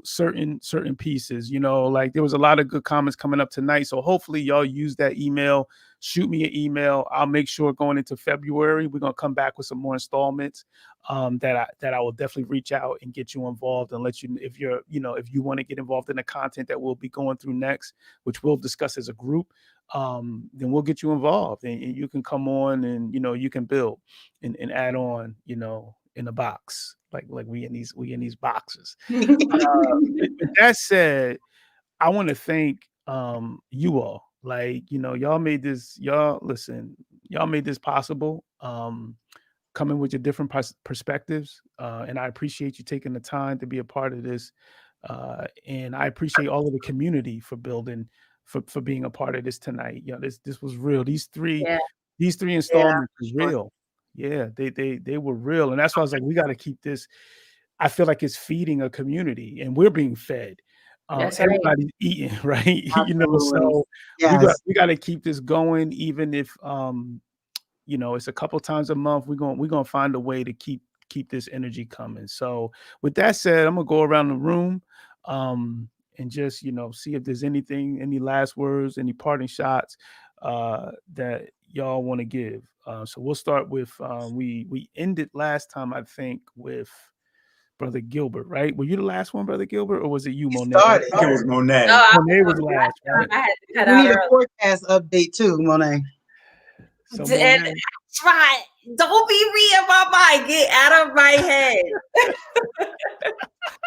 certain pieces, like there was a lot of good comments coming up tonight. So hopefully y'all use that email, shoot me an email. I'll make sure going into February, we're going to come back with some more installments that I will definitely reach out and get you involved and let you, if you want to get involved in the content that we'll be going through next, which we'll discuss as a group, then we'll get you involved and you can come on and, you can build and add on, in a box, like we in these boxes. With that said, I want to thank you all. Like, y'all made this possible, coming with your different perspectives, and I appreciate you taking the time to be a part of this, and I appreciate all of the community for building, for being a part of this tonight. This was real. These three installments was real. Yeah, they were real. And that's why I was like, we got to keep this. I feel like it's feeding a community and we're being fed. Everybody's eating, right? So we got to keep this going, even if it's a couple times a month. We're gonna find a way to keep this energy coming. So with that said, I'm gonna go around the room and just see if there's any last words, any parting shots that y'all want to give. So we'll start with we ended last time, I think, with Brother Gilbert, right? Were you the last one, Brother Gilbert, or was it you, Monet? I think it was Monet. Monet was last, right? I had to cut we out need a forecast update too, Monet. So Monet. Try. Don't be reading my mind. Get out of my head.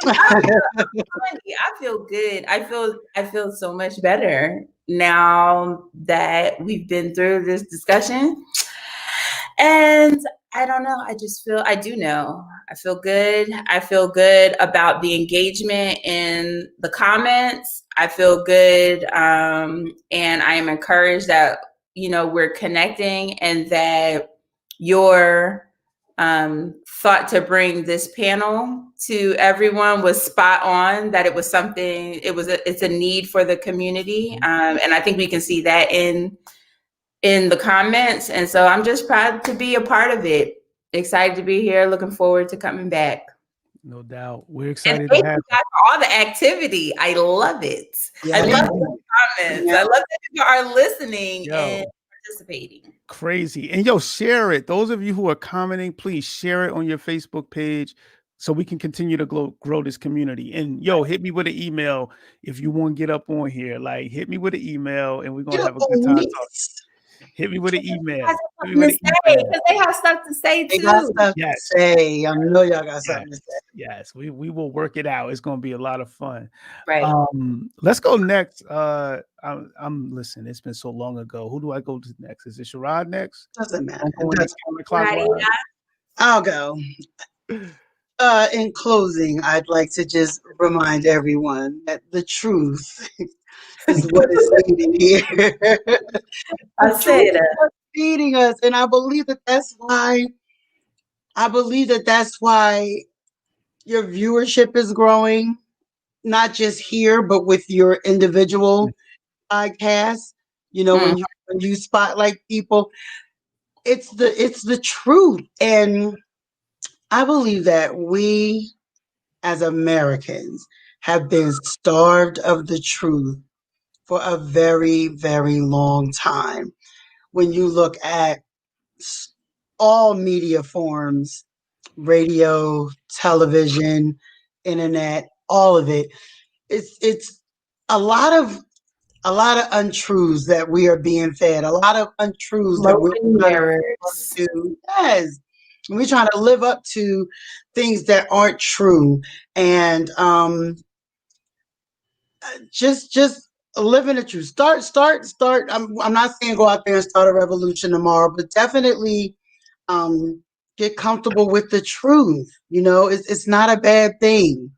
I feel good. I feel so much better now that we've been through this discussion. And I don't know. I feel good. I feel good about the engagement in the comments. I feel good. And I am encouraged that, we're connecting and that your thought to bring this panel to everyone was spot on, that it was something, it's a need for the community. And I think we can see that in the comments. And so I'm just proud to be a part of it. Excited to be here. Looking forward to coming back. No doubt. We're excited and thank to have you guys for all the activity. I love it. Yeah. I love the comments. I love that people are listening and participating. Crazy. And share it. Those of you who are commenting, please share it on your Facebook page so we can continue to grow this community. And hit me with an email if you want to get up on here. Like, hit me with an email and we're going to have a good time talking. Hit me with an email. Because they have stuff to say too. They got stuff to say. I know y'all got something to say. Yes, we will work it out. It's going to be a lot of fun. Right. Let's go next. I'm listening. It's been so long ago. Who do I go to next? Is it Sherrod next? Doesn't matter. I'll go. In closing, I'd like to just remind everyone that the truth is what is leading here. I say that. Feeding us, and I believe that that's why your viewership is growing, not just here, but with your individual podcasts. When you spotlight people, it's the truth, and I believe that we as Americans have been starved of the truth for a very, very long time. When you look at all media forms, radio, television, internet, all of it, it's a lot of untruths that we are being fed, a lot of untruths that we're we're trying to live up to things that aren't true, and just living the truth. Start. I'm not saying go out there and start a revolution tomorrow, but definitely get comfortable with the truth. It's not a bad thing.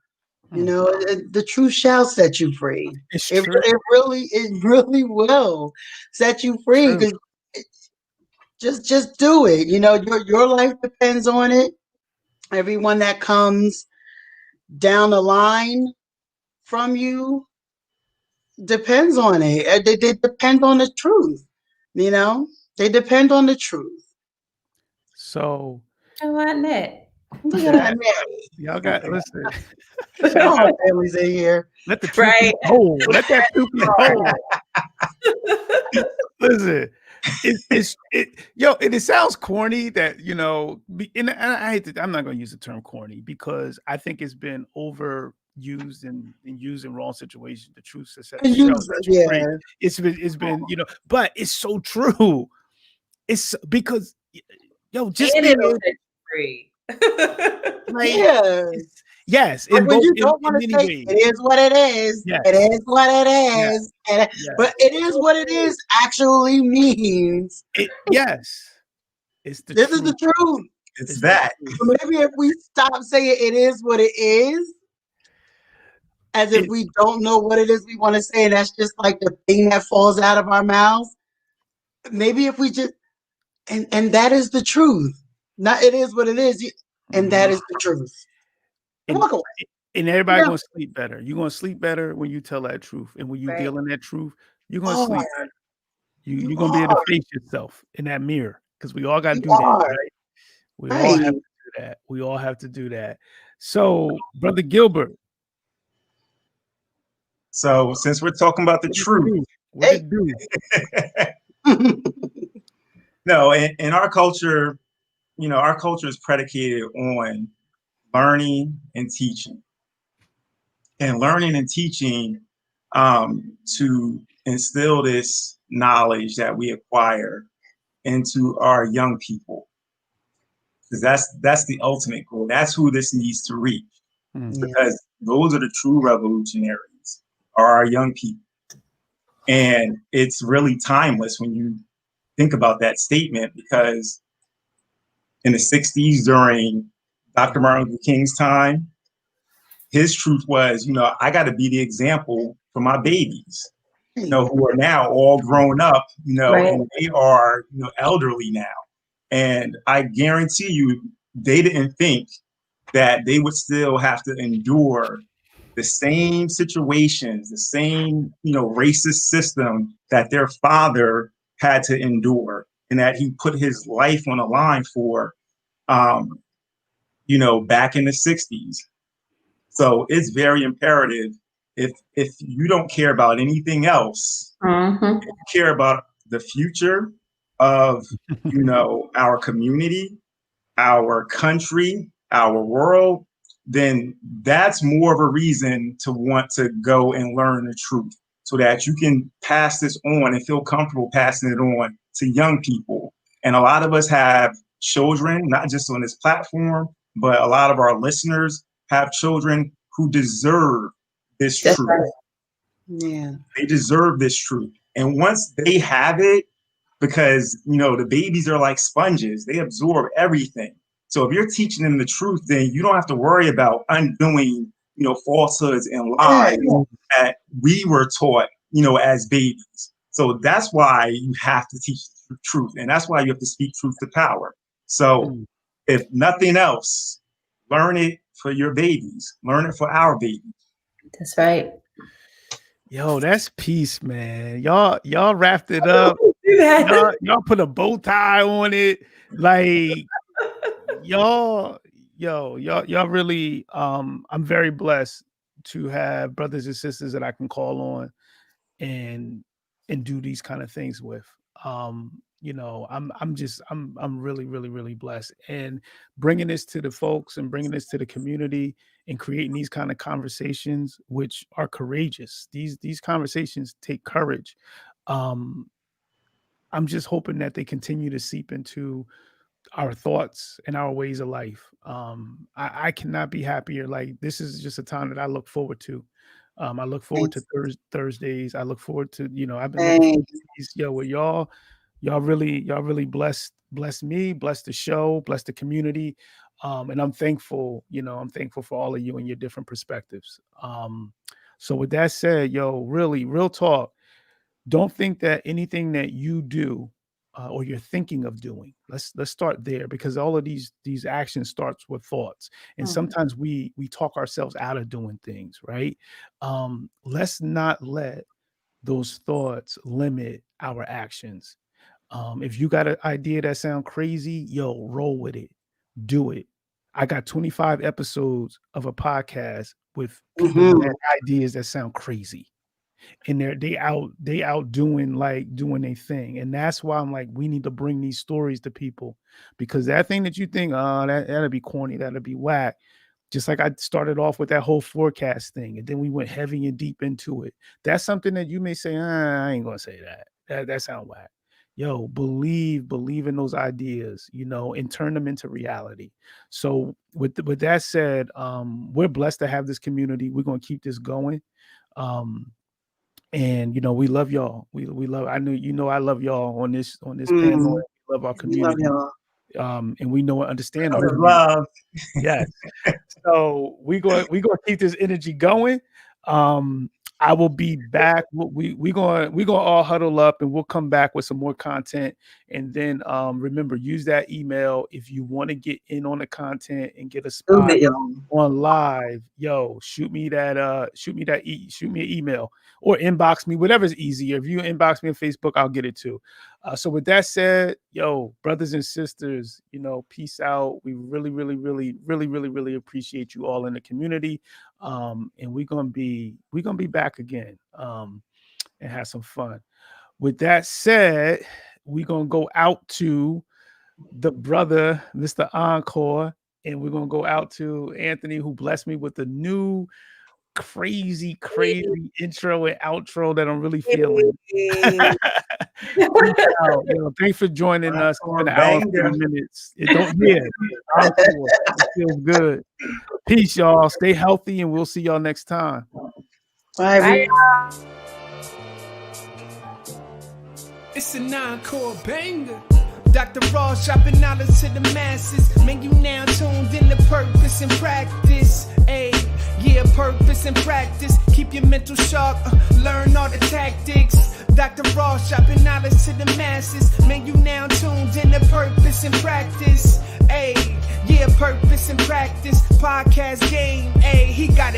The truth shall set you free. It really will set you free. Just do it. Your life depends on it. Everyone that comes down the line from you depends on it. They depend on the truth. They depend on the truth. So y'all got listen. Families in here. Let the truth be told. Let that truth be told. Listen, it sounds corny that and I hate to, I'm not going to use the term corny because I think it's been overused and used in wrong situations. The truth says it's been but it's so true. It's because just being free. Yes. And when you don't want to say it is what it is, it is what it is. But it is what it is actually means. This is the truth. It's that. So maybe if we stop saying it is what it is, as if we don't know what it is we want to say, and that's just like the thing that falls out of our mouths. Maybe if we just and that is the truth. Not it is what it is, and that is the truth. And everybody gonna sleep better. You're gonna sleep better when you tell that truth, and when you deal in that truth, you're gonna sleep better. You're gonna be able to face yourself in that mirror, because we all gotta do that, right? We all have to do that. We all have to do that. So, Brother Gilbert. So, since we're talking about the truth, what it do? No, in our culture, our culture is predicated on learning and teaching. And learning and teaching to instill this knowledge that we acquire into our young people. Because that's the ultimate goal. That's who this needs to reach. Because those are the true revolutionaries, are our young people. And it's really timeless when you think about that statement, because in the 60s, during Dr. Martin Luther King's time, his truth was, I got to be the example for my babies, who are now all grown up, and they are, elderly now. And I guarantee you, they didn't think that they would still have to endure the same situations, the same, racist system that their father had to endure, and that he put his life on the line for, back in the 60s. So it's very imperative, if you don't care about anything else, if you care about the future of, our community, our country, our world, then that's more of a reason to want to go and learn the truth, so that you can pass this on and feel comfortable passing it on to young people. And a lot of us have children, not just on this platform, but a lot of our listeners have children who deserve this truth. Right. Yeah. They deserve this truth. And once they have it, because, the babies are like sponges, they absorb everything. So if you're teaching them the truth, then you don't have to worry about undoing, falsehoods and lies that we were taught, as babies. So that's why you have to teach the truth. And that's why you have to speak truth to power. So if nothing else, learn it for your babies. Learn it for our babies. That's right. Yo, that's peace, man. Y'all wrapped it up. Y'all put a bow tie on it. Like, y'all really, I'm very blessed to have brothers and sisters that I can call on and do these kind of things with. I'm really, really, really blessed, and bringing this to the folks and bringing this to the community and creating these kind of conversations, which are courageous. These conversations take courage. I'm just hoping that they continue to seep into our thoughts and our ways of life. I cannot be happier. Like, this is just a time that I look forward to. I look forward to Thursdays. I look forward to, I've been looking at these, with y'all really blessed me, blessed the show, blessed the community. And I'm thankful, I'm thankful for all of you and your different perspectives. So with that said, really real talk, don't think that anything that you do or you're thinking of doing, let's start there, because all of these actions starts with thoughts. And sometimes we talk ourselves out of doing things, right? Let's not let those thoughts limit our actions. If you got an idea that sounds crazy, roll with it, do it. I got 25 episodes of a podcast with people that have ideas that sound crazy. And they out doing a thing. And that's why I'm like, we need to bring these stories to people, because that thing that you think, that'll be corny, that'll be whack. Just like I started off with that whole forecast thing, and then we went heavy and deep into it. That's something that you may say, I ain't gonna say that. That sound whack. Believe in those ideas, and turn them into reality. So with that said, we're blessed to have this community. We're gonna keep this going. And we love y'all. We love. I know I love y'all on this panel. We love our community. Love y'all. And we know and understand our love. Yes. So we gonna keep this energy going. I will be back. We gonna all huddle up, and we'll come back with some more content. And then remember, use that email if you want to get in on the content and get a spot on live. Shoot me an email or inbox me, whatever's easier. If you inbox me on Facebook, I'll get it too. So with that said, brothers and sisters, peace out. We really, really, really, really, really, really appreciate you all in the community. And we're gonna be back again and have some fun. With that said, we're gonna go out to the brother, Mr. Encore, and we're gonna go out to Anthony, who blessed me with the new crazy intro and outro that I'm really feeling. Thanks for joining us for an hour and 30 minutes. It feels good. Peace, y'all. Stay healthy, and we'll see y'all next time. Bye. It's a 9-chord banger. Dr. Ross dropping knowledge to the masses. Man, you now tuned in to purpose and practice. Purpose and practice. Keep your mental sharp. Learn all the tactics. Dr. Ross dropping knowledge to the masses. Man, you now tuned in to purpose and practice. Yeah, purpose and practice. Podcast game, ayy, he got it.